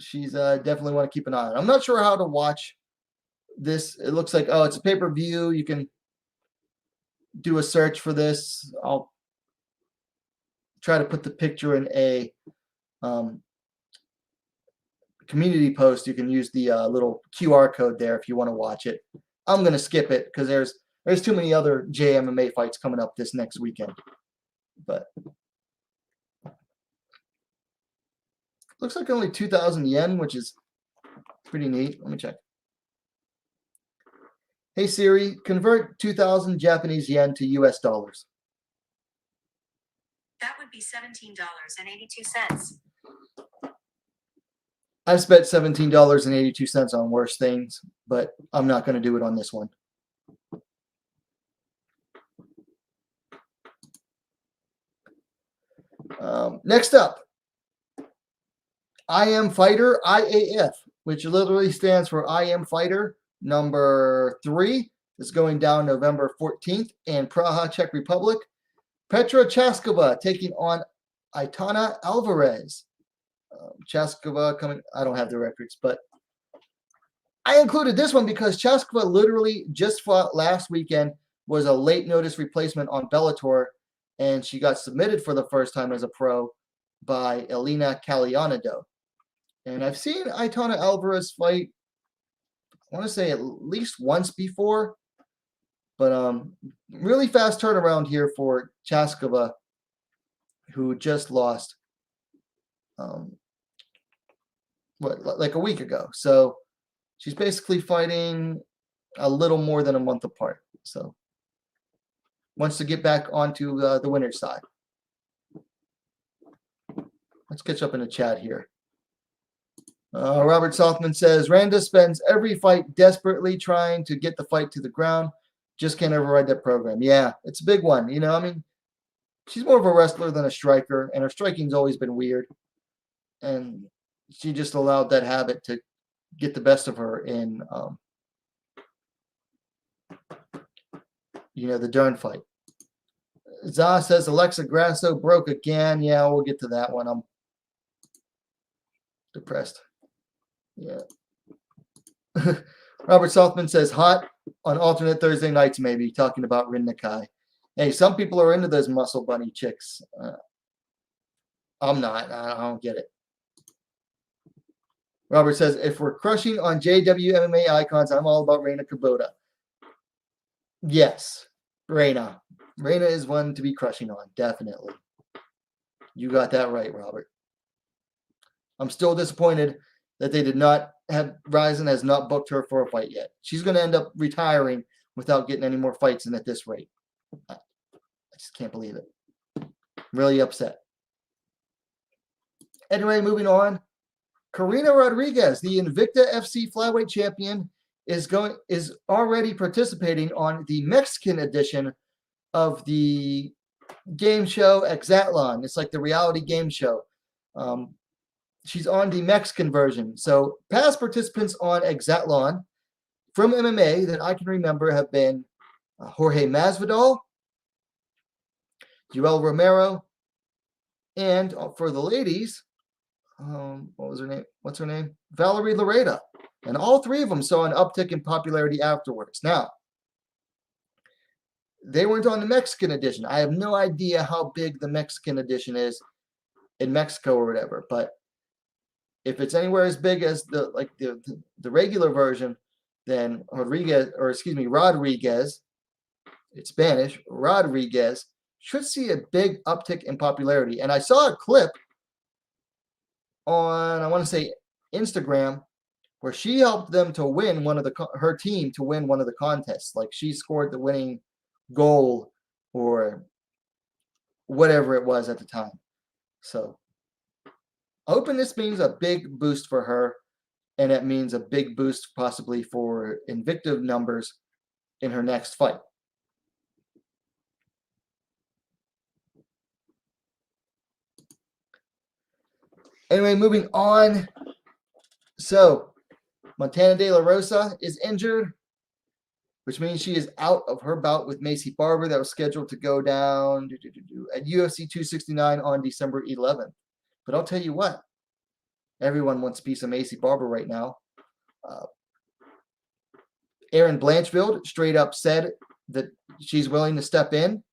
She's definitely want to keep an eye on. I'm not sure how to watch this. It looks like, oh, it's a pay-per-view. You can do a search for this. I'll try to put the picture in a community post. You can use the little QR code there if you want to watch it. I'm going to skip it because there's too many other JMMA fights coming up this next weekend. But looks like only 2,000 yen, which is pretty neat. Let me check. Hey Siri, convert 2,000 Japanese yen to US dollars. That would be $17.82. I've spent $17.82 on worse things, but I'm not going to do it on this one. Next up, I Am Fighter, IAF, which literally stands for I Am Fighter number 3, is going down November 14th in Praha, Czech Republic. Petra Chaskova taking on Aitana Alvarez. Chaskova coming, I don't have the records, but I included this one because Chaskova literally just fought last weekend, was a late notice replacement on Bellator, and she got submitted for the first time as a pro by Elena Calianado. And I've seen Aitana Alvarez fight, I want to say at least once before, but really fast turnaround here for Chaskova, who just lost like a week ago. So she's basically fighting a little more than a month apart. So wants to get back onto the winner's side. Let's catch up in the chat here. Robert Sothman says, Randa spends every fight desperately trying to get the fight to the ground. Just can't override that program. Yeah, it's a big one. You know, I mean, she's more of a wrestler than a striker, and her striking's always been weird. And she just allowed that habit to get the best of her in, the Dern fight. Zah says Alexa Grasso broke again. Yeah, we'll get to that one. I'm depressed. Yeah. Robert Sothman says hot on alternate Thursday nights, maybe, talking about Rin Nakai. Hey, some people are into those muscle bunny chicks. I'm not. I don't get it. Robert says, if we're crushing on JWMMA icons, I'm all about Reina Kubota. Yes, Reina. Reina is one to be crushing on, definitely. You got that right, Robert. I'm still disappointed that they did not have, Ryzen has not booked her for a fight yet. She's going to end up retiring without getting any more fights in at this rate. I just can't believe it. Really upset. Anyway, moving on. Karina Rodriguez, the Invicta FC Flyweight champion, is already participating on the Mexican edition of the game show Exatlon. It's like the reality game show. She's on the Mexican version. So past participants on Exatlon from MMA that I can remember have been Jorge Masvidal, Joel Romero, and for the ladies, what was her name? What's her name? Valerie Lareda. And all three of them saw an uptick in popularity afterwards. Now, they weren't on the Mexican edition. I have no idea how big the Mexican edition is in Mexico or whatever, but if it's anywhere as big as the regular version, then Rodriguez, it's Spanish, Rodriguez should see a big uptick in popularity. And I saw a clip on, I want to say, Instagram, where she helped them to win her team to win one of the contests. Like she scored the winning goal or whatever it was at the time. So hoping this means a big boost for her, and it means a big boost possibly for Invicta numbers in her next fight. Anyway, moving on. So, Montana De La Rosa is injured, which means she is out of her bout with Macy Barber that was scheduled to go down at UFC 269 on December 11th. But I'll tell you what, everyone wants a piece of Macy Barber right now. Erin Blanchfield straight up said that she's willing to step in.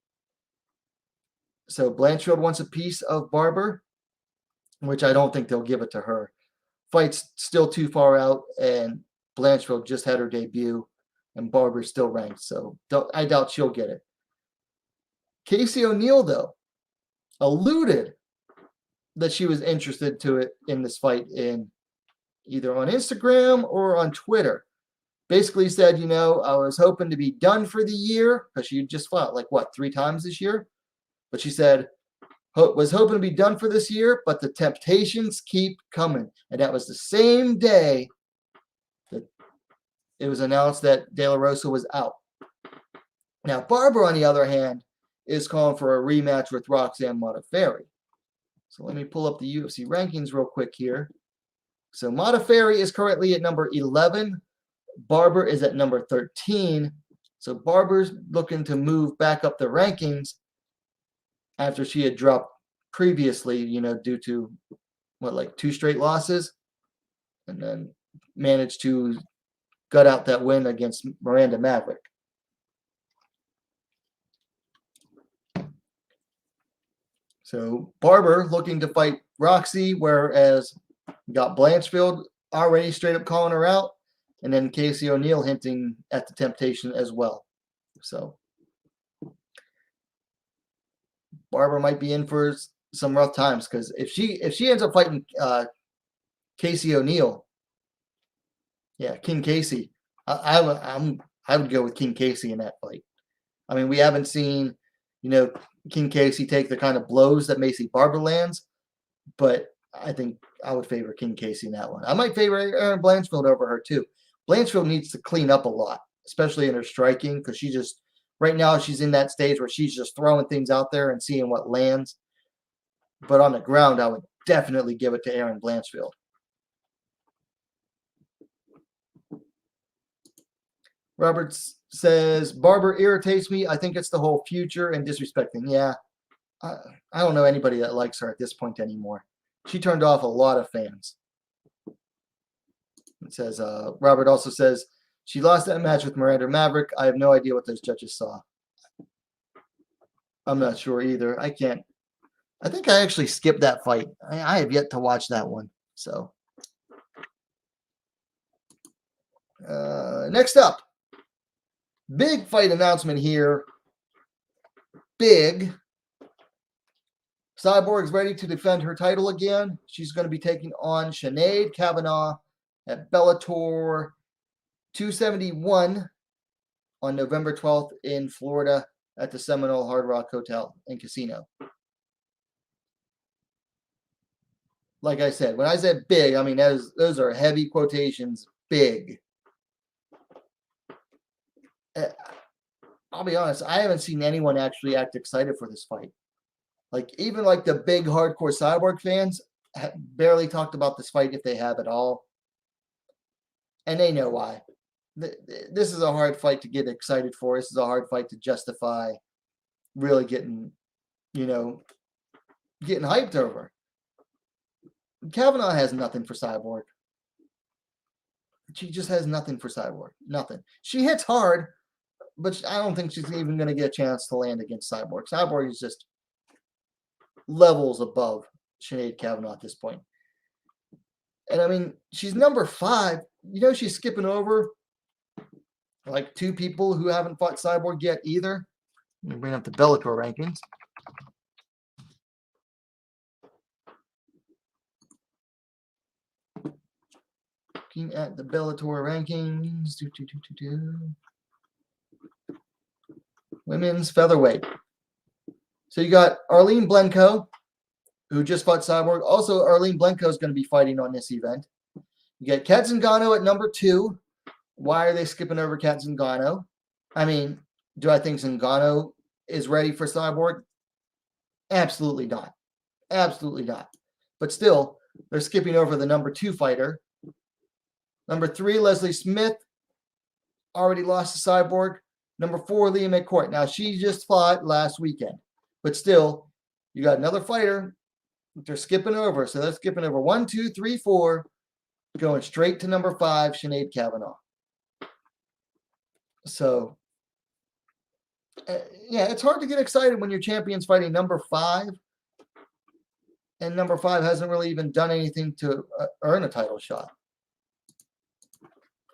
So Blanchfield wants a piece of Barber, which I don't think they'll give it to her. Fight's still too far out, and Blanchfield just had her debut, and Barber's still ranked, so I doubt she'll get it. Casey O'Neill, though, alluded that she was interested in this fight in either on Instagram or on Twitter. Basically said, I was hoping to be done for the year, because she just fought 3 times this year. But she said, was hoping to be done for this year, but the temptations keep coming. And that was the same day that it was announced that De La Rosa was out. Now, Barber, on the other hand, is calling for a rematch with Roxanne Modafferi. So let me pull up the UFC rankings real quick here. So Modafferi is currently at number 11. Barber is at number 13. So Barber's looking to move back up the rankings after she had dropped previously, due to like 2 straight losses, and then managed to gut out that win against Miranda Maverick. So Barber looking to fight Roxy, whereas you got Blanchfield already straight up calling her out, and then Casey O'Neill hinting at the temptation as well. So Barber might be in for some rough times, because if she ends up fighting Casey O'Neill, King Casey, I would go with King Casey in that fight. I mean, we haven't seen King Casey take the kind of blows that Macy Barber lands, but I think I would favor King Casey in that one. I might favor Erin Blanchfield over her too. Blanchfield needs to clean up a lot, especially in her striking, because right now she's in that stage where she's just throwing things out there and seeing what lands. But on the ground, I would definitely give it to Erin Blanchfield. Roberts says, Barber irritates me. I think it's the whole future and disrespecting. Yeah, I don't know anybody that likes her at this point anymore. She turned off a lot of fans. It says, Robert also says, she lost that match with Miranda Maverick. I have no idea what those judges saw. I'm not sure either. I think I actually skipped that fight. I have yet to watch that one. So, next up, big fight announcement here. Big. Cyborg's ready to defend her title again. She's going to be taking on Sinead Kavanagh at Bellator 271 on November 12th in Florida at the Seminole Hard Rock Hotel and Casino. Like I said, when I said big, I mean those are heavy quotations. Big. I'll be honest, I haven't seen anyone actually act excited for this fight. Like, even like the big hardcore Cyborg fans barely talked about this fight, if they have at all. And they know why. This is a hard fight to get excited for. This is a hard fight to justify really getting hyped over. Kavanagh has nothing for Cyborg. She just has nothing for Cyborg. Nothing. She hits hard, but I don't think she's even going to get a chance to land against Cyborg. Cyborg is just levels above Sinead Kavanagh at this point. And I mean, she's number 5. She's skipping over like 2 people who haven't fought Cyborg yet either. Let me bring up the Bellator rankings. Looking at the Bellator rankings. Women's featherweight. So you got Arlene Blencoe, who just fought Cyborg. Also, Arlene Blencoe is going to be fighting on this event. You got Kat Zingano at number 2. Why are they skipping over Kat Zingano? I mean, do I think Zingano is ready for Cyborg? Absolutely not. Absolutely not. But still, they're skipping over the number 2 fighter. Number 3, Leslie Smith, already lost to Cyborg. Number 4, Leah McCourt. Now, she just fought last weekend. But still, you got another fighter they're skipping over. So they're skipping over 1, 2, 3, 4, going straight to number 5, Sinead Kavanagh. So, it's hard to get excited when your champion's fighting number 5. And number 5 hasn't really even done anything to earn a title shot.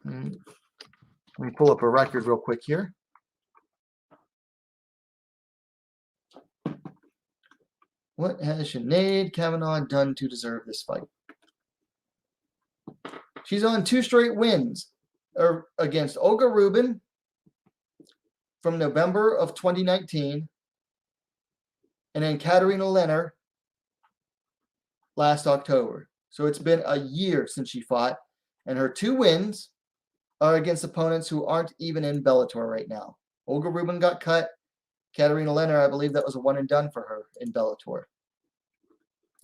Let me pull up a record real quick here. What has Sinead Kavanagh done to deserve this fight? She's on 2 straight wins against Olga Rubin from November of 2019, and then Katarina Leonard last October. So it's been a year since she fought, and her 2 wins are against opponents who aren't even in Bellator right now. Olga Rubin got cut. Katarina Leonard, I believe that was a one and done for her in Bellator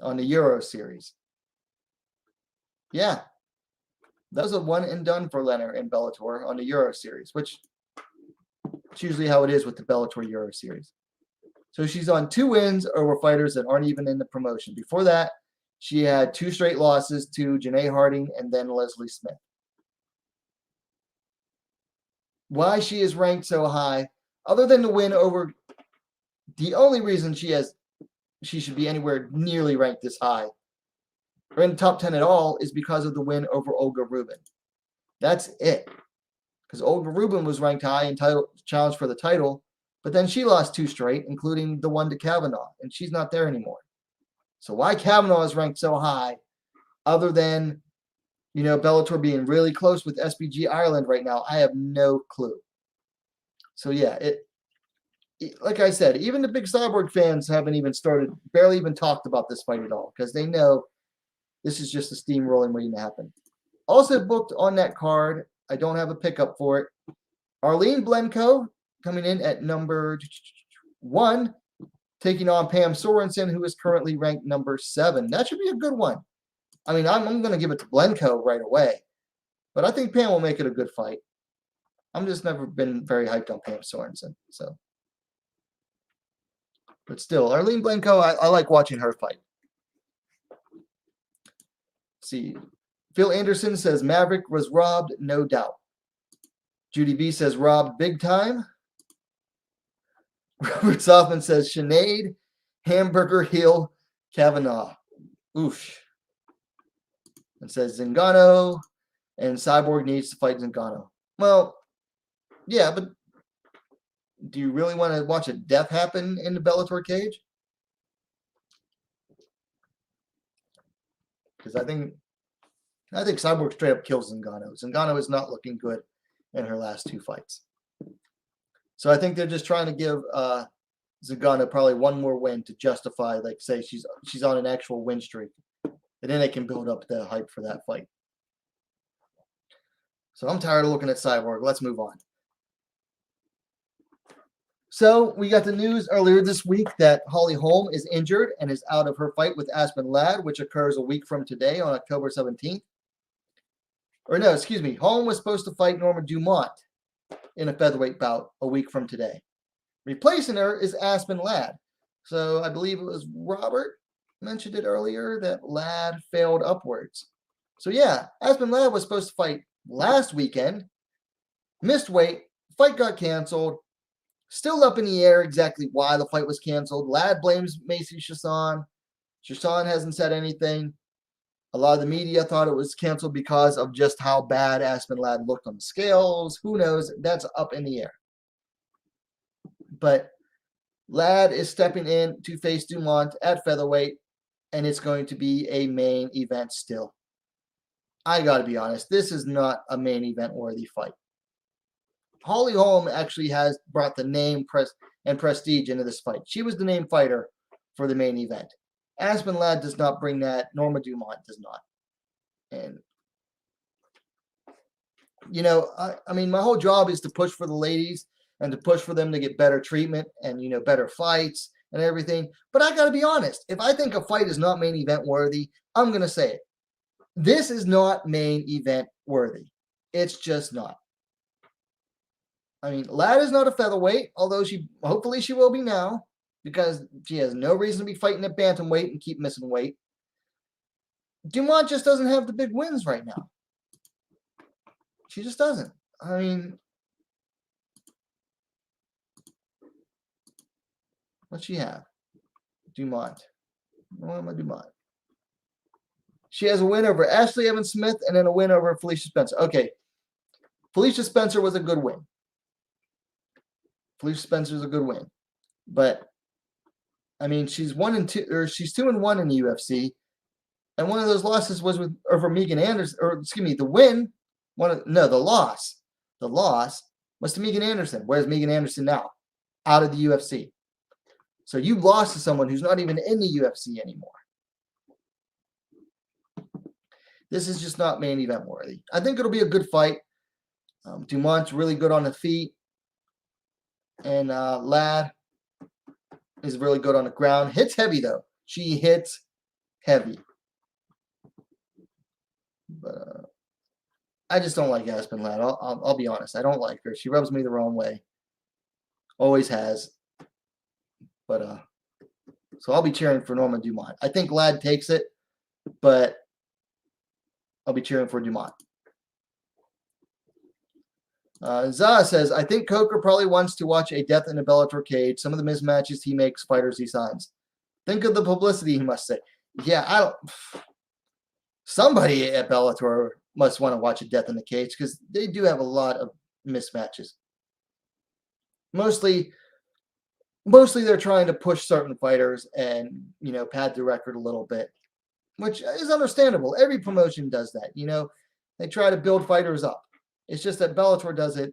on the Euro Series. Yeah. That was a one and done for Leonard in Bellator on the Euro Series, which is usually how it is with the Bellator Euro Series. So she's on 2 wins over fighters that aren't even in the promotion. Before that, she had 2 straight losses to Janae Harding and then Leslie Smith. Why she is ranked so high, other than the win over, the only reason she should be anywhere nearly ranked this high or in the top 10 at all is because of the win over Olga Rubin. That's it. Because Olga Rubin was ranked high and challenged for the title, but then she lost 2 straight, including the one to Kavanaugh, and she's not there anymore. So why Kavanaugh is ranked so high, other than, Bellator being really close with SBG Ireland right now, I have no clue. So yeah, like I said, even the big Cyborg fans haven't even barely even talked about this fight at all, because they know this is just a steamrolling waiting to happen. Also booked on that card, I don't have a pickup for it, Arlene Blenko coming in at number 1, taking on Pam Sorensen, who is currently ranked number 7. That should be a good one. I mean, I'm going to give it to Blenko right away, but I think Pam will make it a good fight. I'm just never been very hyped on Pam Sorensen, so. But still, Arlene Blenko, I like watching her fight. Let's see. Phil Anderson says Maverick was robbed, no doubt. Judy B says robbed big time. Robert Softman says Sinead, Hamburger Hill, Kavanaugh. Oof. And says Zingano and Cyborg needs to fight Zingano. Well, yeah, but do you really want to watch a death happen in the Bellator cage? Because I think Cyborg straight up kills Zingano. Zingano is not looking good in her last 2 fights. So I think they're just trying to give Zingano probably one more win to justify, like, say she's on an actual win streak. And then they can build up the hype for that fight. So I'm tired of looking at Cyborg. Let's move on. So we got the news earlier this week that Holly Holm is injured and is out of her fight with Aspen Ladd, which occurs a week from today on October 17th. Or no, excuse me. Holm was supposed to fight Norma Dumont in a featherweight bout a week from today. Replacing her is Aspen Ladd. So I believe it was Robert mentioned it earlier that Ladd failed upwards. So yeah, Aspen Ladd was supposed to fight last weekend, missed weight, fight got canceled. Still up in the air exactly why the fight was canceled. Ladd blames Macy Chiasson. Chiasson hasn't said anything. A lot of the media thought it was canceled because of just how bad Aspen Ladd looked on the scales. Who knows? That's up in the air. But Ladd is stepping in to face Dumont at featherweight, and it's going to be a main event still. I got to be honest, this is not a main event worthy fight. Holly Holm actually has brought the name and prestige into this fight. She was the name fighter for the main event. Aspen Ladd does not bring that. Norma Dumont does not. And, I mean, my whole job is to push for the ladies and to push for them to get better treatment and, better fights and everything. But I got to be honest. If I think a fight is not main event worthy, I'm going to say it. This is not main event worthy. It's just not. I mean, Ladd is not a featherweight, although hopefully she will be now, because she has no reason to be fighting at bantamweight and keep missing weight. Dumont just doesn't have the big wins right now. She just doesn't. I mean, what's she have? Dumont. She has a win over Ashley Evans Smith and then a win over Felicia Spencer. Okay. Felicia Spencer was a good win. Felicia Spencer's a good win. But I mean, she's 1-2, or she's 2-1 in the UFC. And one of those losses was over Megan Anderson, or excuse me, the win. The loss. The loss was to Megan Anderson. Where's Megan Anderson now? Out of the UFC. So you lost to someone who's not even in the UFC anymore. This is just not main event worthy. I think it'll be a good fight. Dumont's really good on the feet. And Ladd is really good on the ground. Hits heavy, though. She hits heavy. But I just don't like Aspen Ladd. I'll be honest. I don't like her. She rubs me the wrong way. Always has. But so I'll be cheering for Norma Dumont. I think Ladd takes it, but I'll be cheering for Dumont. Zah says, I think Coker probably wants to watch a death in a Bellator cage. Some of the mismatches he makes, fighters he signs. Think of the publicity, he must say. Yeah, I don't. Somebody at Bellator must want to watch a death in the cage because they do have a lot of mismatches. Mostly they're trying to push certain fighters and, pad the record a little bit, which is understandable. Every promotion does that. They try to build fighters up. It's just that Bellator does it.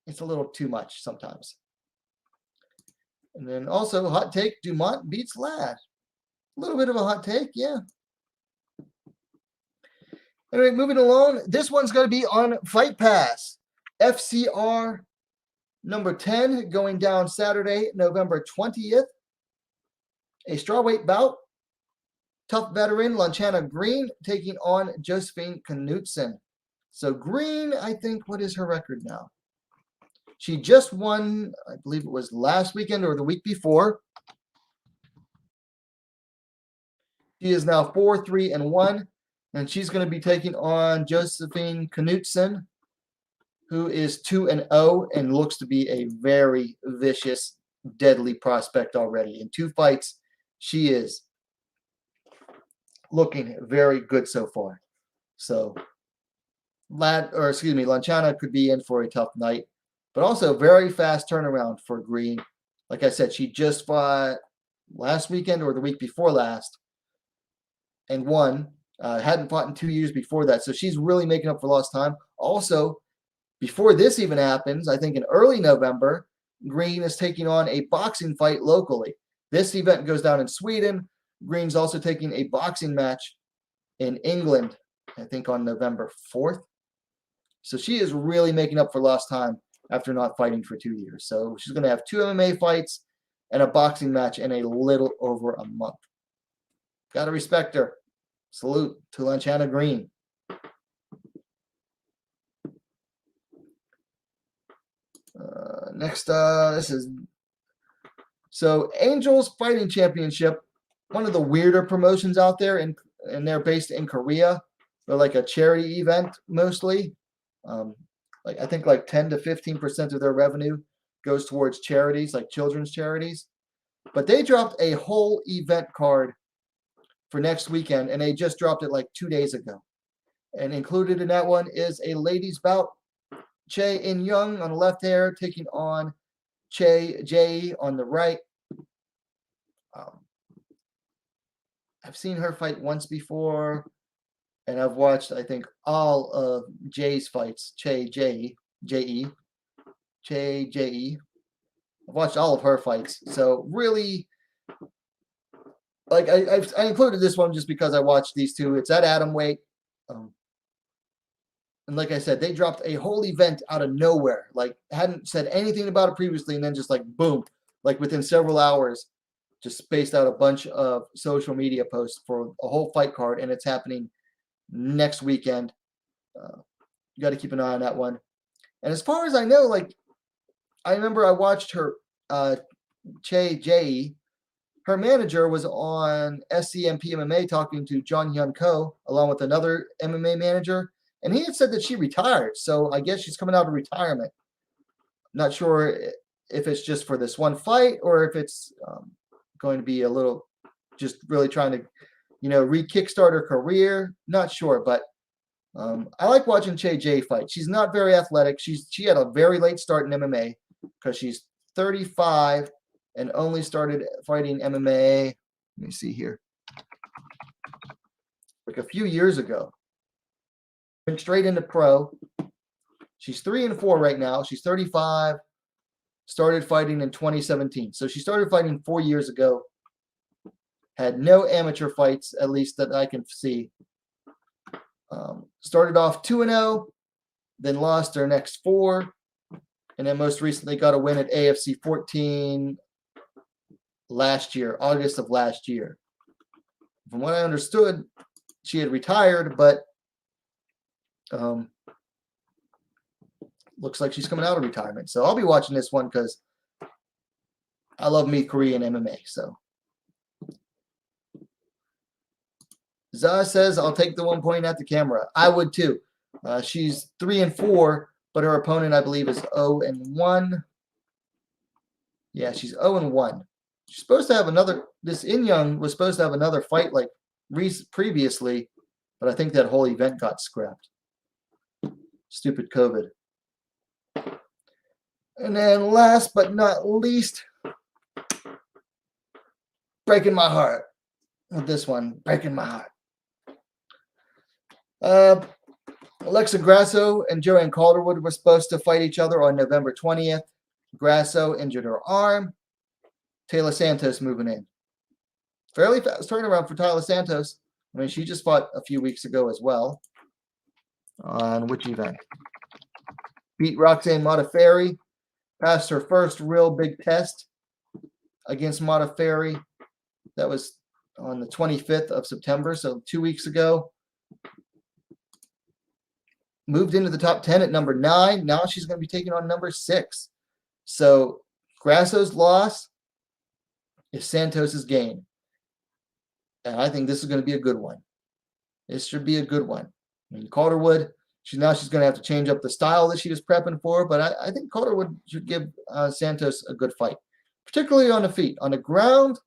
It's a little too much sometimes. And then also, hot take, Dumont beats Ladd. A little bit of a hot take, yeah. Anyway, moving along. This one's going to be on Fight Pass. FCR number 10 going down Saturday, November 20th. A strawweight bout. Tough veteran Lonchana Green taking on Josephine Knutson. So Green, I think, what is her record now? She just won, I believe it was last weekend or the week before. She is now 4-3-1, and she's going to be taking on Josephine Knutson, who is 2-0 and looks to be a very vicious, deadly prospect already. In 2 fights, she is looking very good so far. So Lonchana could be in for a tough night, but also very fast turnaround for Green. Like I said, she just fought last weekend or the week before last and won. Hadn't fought in 2 years before that, so she's really making up for lost time. Also, before this even happens, I think in early November, Green is taking on a boxing fight locally. This event goes down in Sweden. Green's also taking a boxing match in England, I think on November 4th. So she is really making up for lost time after not fighting for 2 years. So she's going to have 2 MMA fights and a boxing match in a little over a month. Got to respect her. Salute to Lonchana Green. Next, this is so Angels Fighting Championship, one of the weirder promotions out there, and they're based in Korea. They're like a charity event mostly. I think 10 to 15% of their revenue goes towards charities, like children's charities. But they dropped a whole event card for next weekend, and they just dropped it 2 days ago. And included in that one is a ladies bout. Chae In-young on the left hair taking on Chae Jae on the right. I've seen her fight once before, and I've watched, I think, all of Jae's fights. Chae Jae. I've watched all of her fights. So really, I included this one just because I watched these two. It's at atomweight. And like I said, they dropped a whole event out of nowhere. Hadn't said anything about it previously, and then just boom, within several hours, just spaced out a bunch of social media posts for a whole fight card, and it's happening next weekend. You got to keep an eye on that one. And as far as I know, I remember I watched her, Chae Jae. Her manager was on SCMP MMA talking to John Hyun Ko, along with another MMA manager. And he had said that she retired, so I guess she's coming out of retirement. Not sure if it's just for this one fight or if it's going to be a little just really trying to, re-kickstart her career. Not sure, but I like watching Chae Jae fight. She's not very athletic. She had a very late start in MMA because she's 35 and only started fighting MMA. Let me see here. A few years ago. Went straight into pro. She's 3-4 right now. She's 35. Started fighting in 2017. So she started fighting 4 years ago. Had no amateur fights, at least that I can see. Started off 2-0, then lost her next 4, and then most recently got a win at AFC 14 last year, August of last year. From what I understood, she had retired, but Looks like she's coming out of retirement. So I'll be watching this one because I love me Korean MMA. So Za says, I'll take the 1 point at the camera. I would too. She's 3-4, but her opponent, I believe, is 0-1. Yeah, she's 0-1. She's supposed to have another. This In-Young was supposed to have another fight like previously, but I think that whole event got scrapped. Stupid COVID. And then last but not least, breaking my heart with this one. Breaking my heart. Alexa Grasso and Joanne Calderwood were supposed to fight each other on November 20th. Grasso injured her arm. Taylor Santos moving in. Fairly fast turnaround for Taylor Santos. I mean, she just fought a few weeks ago as well. On which event? Beat Roxanne Modafferi. Passed her first real big test against Modafferi. That was on the 25th of September, so 2 weeks ago. Moved into the top 10 at number 9. Now she's going to be taking on number 6. So Grasso's loss is Santos's gain. And I think this is going to be a good one. This should be a good one. I mean, Calderwood, she's going to have to change up the style that she was prepping for, but I think Calderwood should give Santos a good fight, particularly on the feet. On the ground,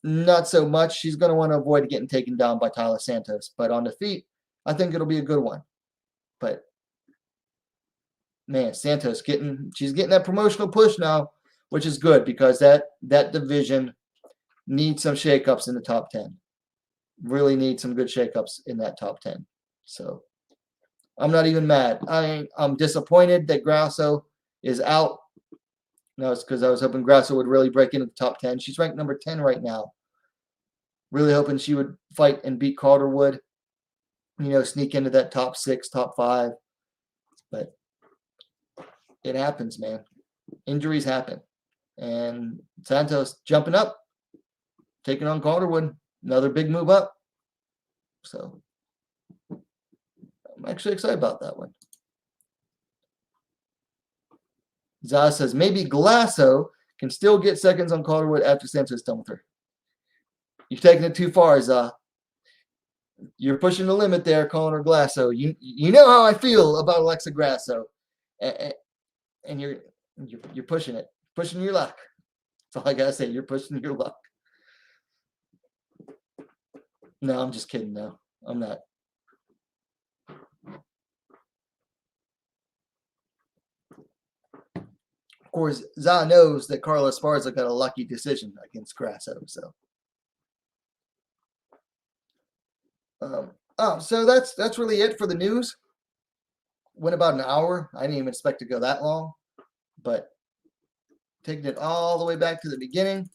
not so much. She's going to want to avoid getting taken down by Taylor Santos, but on the feet, I think it'll be a good one. But man, Santos she's getting that promotional push now, which is good because that division needs some shakeups in the top 10. Really needs some good shakeups in that top 10. So I'm not even mad. I'm disappointed that Grasso is out. No, it's because I was hoping Grasso would really break into the top 10. She's ranked number 10 right now. Really hoping she would fight and beat Calderwood. Sneak into that top 6, top 5. But it happens, man. Injuries happen. And Santos jumping up, taking on Calderwood. Another big move up. So I'm actually excited about that one. Zaz says, maybe Glasso can still get seconds on Calderwood after Santos is done with her. You're taking it too far, Zaz. You're pushing the limit there, calling her Glasso. You know how I feel about Alexa Grasso, and you're pushing it, pushing your luck. That's all I gotta say. You're pushing your luck. No, I'm just kidding. No, I'm not. Of course, Za knows that Carla Esparza got a lucky decision against Grasso, so. So that's really it for the news. Went about an hour. I didn't even expect to go that long, but taking it all the way back to the beginning.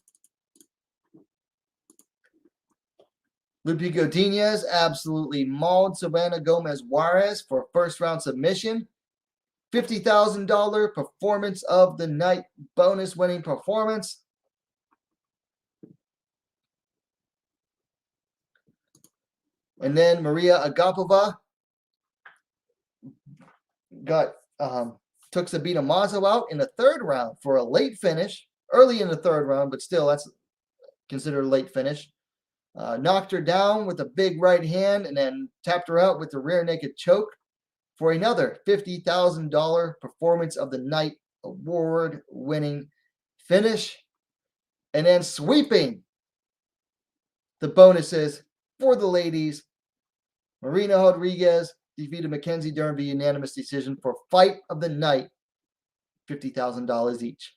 Lupico Diaz absolutely mauled Savannah Gomez Juarez for a first round submission. $50,000 performance of the night bonus winning performance. And then Maria Agapova took Sabina Mazo out in the 3rd round for a late finish. Early in the 3rd round, but still that's considered a late finish. Knocked her down with a big right hand and then tapped her out with the rear naked choke for another $50,000 performance of the night award-winning finish. And then sweeping the bonuses for the ladies. Marina Rodriguez defeated Mackenzie Dern via unanimous decision for fight of the night, $50,000 each.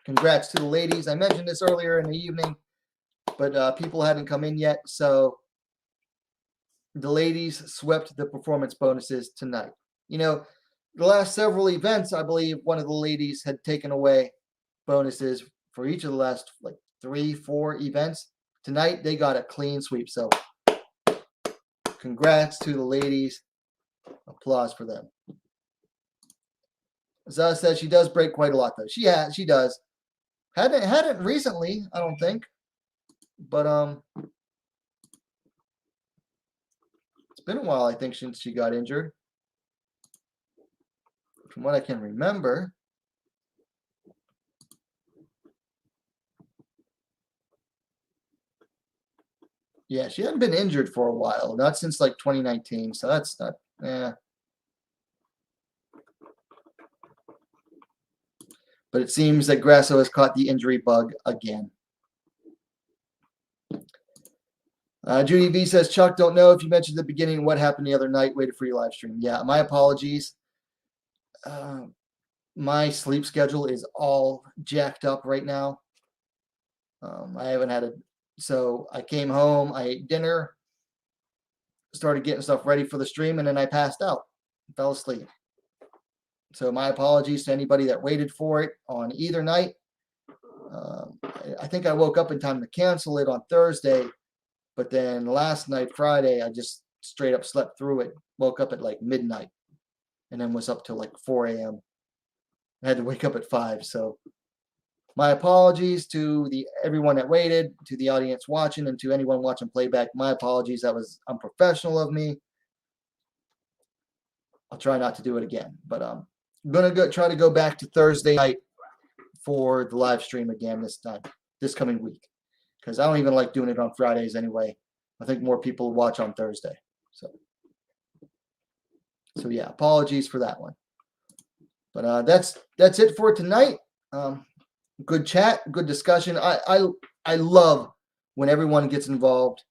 Congrats to the ladies. I mentioned this earlier in the evening, but people hadn't come in yet, so the ladies swept the performance bonuses tonight. The last several events, I believe one of the ladies had taken away bonuses for each of the last 3-4 events. Tonight, they got a clean sweep, so congrats to the ladies. Applause for them. Zaz says she does break quite a lot, though. She does. Hadn't recently, I don't think. But It's been a while, I think, since she got injured. From what I can remember. Yeah, she hadn't been injured for a while, not since like 2019, so that's not, But it seems that Grasso has caught the injury bug again. Judy V says, Chuck, don't know if you mentioned at the beginning what happened the other night. Waited for your live stream. Yeah, my apologies. My sleep schedule is all jacked up right now. I haven't had so I came home, I ate dinner, started getting stuff ready for the stream, and then I passed out, fell asleep. So my apologies to anybody that waited for it on either night. I think I woke up in time to cancel it on Thursday, but then last night, Friday, I just straight up slept through it, woke up at like midnight, and then was up till like 4 a.m. I had to wake up at 5, so my apologies to everyone that waited, to the audience watching, and to anyone watching playback. My apologies. That was unprofessional of me. I'll try not to do it again. But I'm going to try to go back to Thursday night for the live stream again this coming week. Because I don't even like doing it on Fridays anyway. I think more people watch on Thursday. So yeah, apologies for that one. But that's it for tonight. Good chat, good discussion. I love when everyone gets involved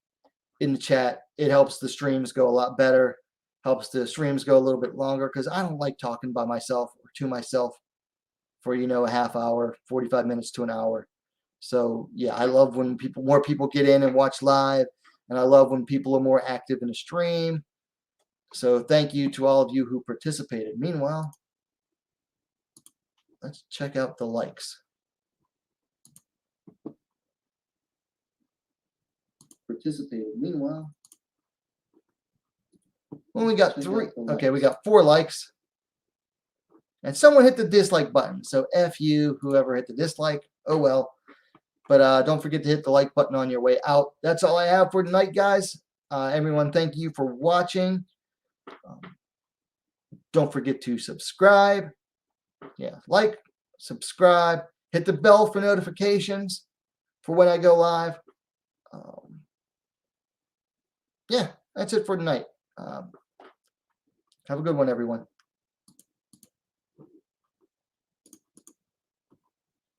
in the chat. It helps the streams go a lot better, helps the streams go a little bit longer, because I don't like talking by myself or to myself for a half hour, 45 minutes to an hour. So yeah, I love when more people get in and watch live, and I love when people are more active in the stream. So thank you to all of you who participated. Meanwhile, let's check out the likes. Participated. Meanwhile, only got 3. Okay, we got 4 likes. And someone hit the dislike button. So F you, whoever hit the dislike. Oh well. But don't forget to hit the like button on your way out. That's all I have for tonight, guys. Everyone, thank you for watching. Don't forget to subscribe. Yeah, like, subscribe. Hit the bell for notifications for when I go live. Yeah, that's it for tonight. Have a good one, everyone.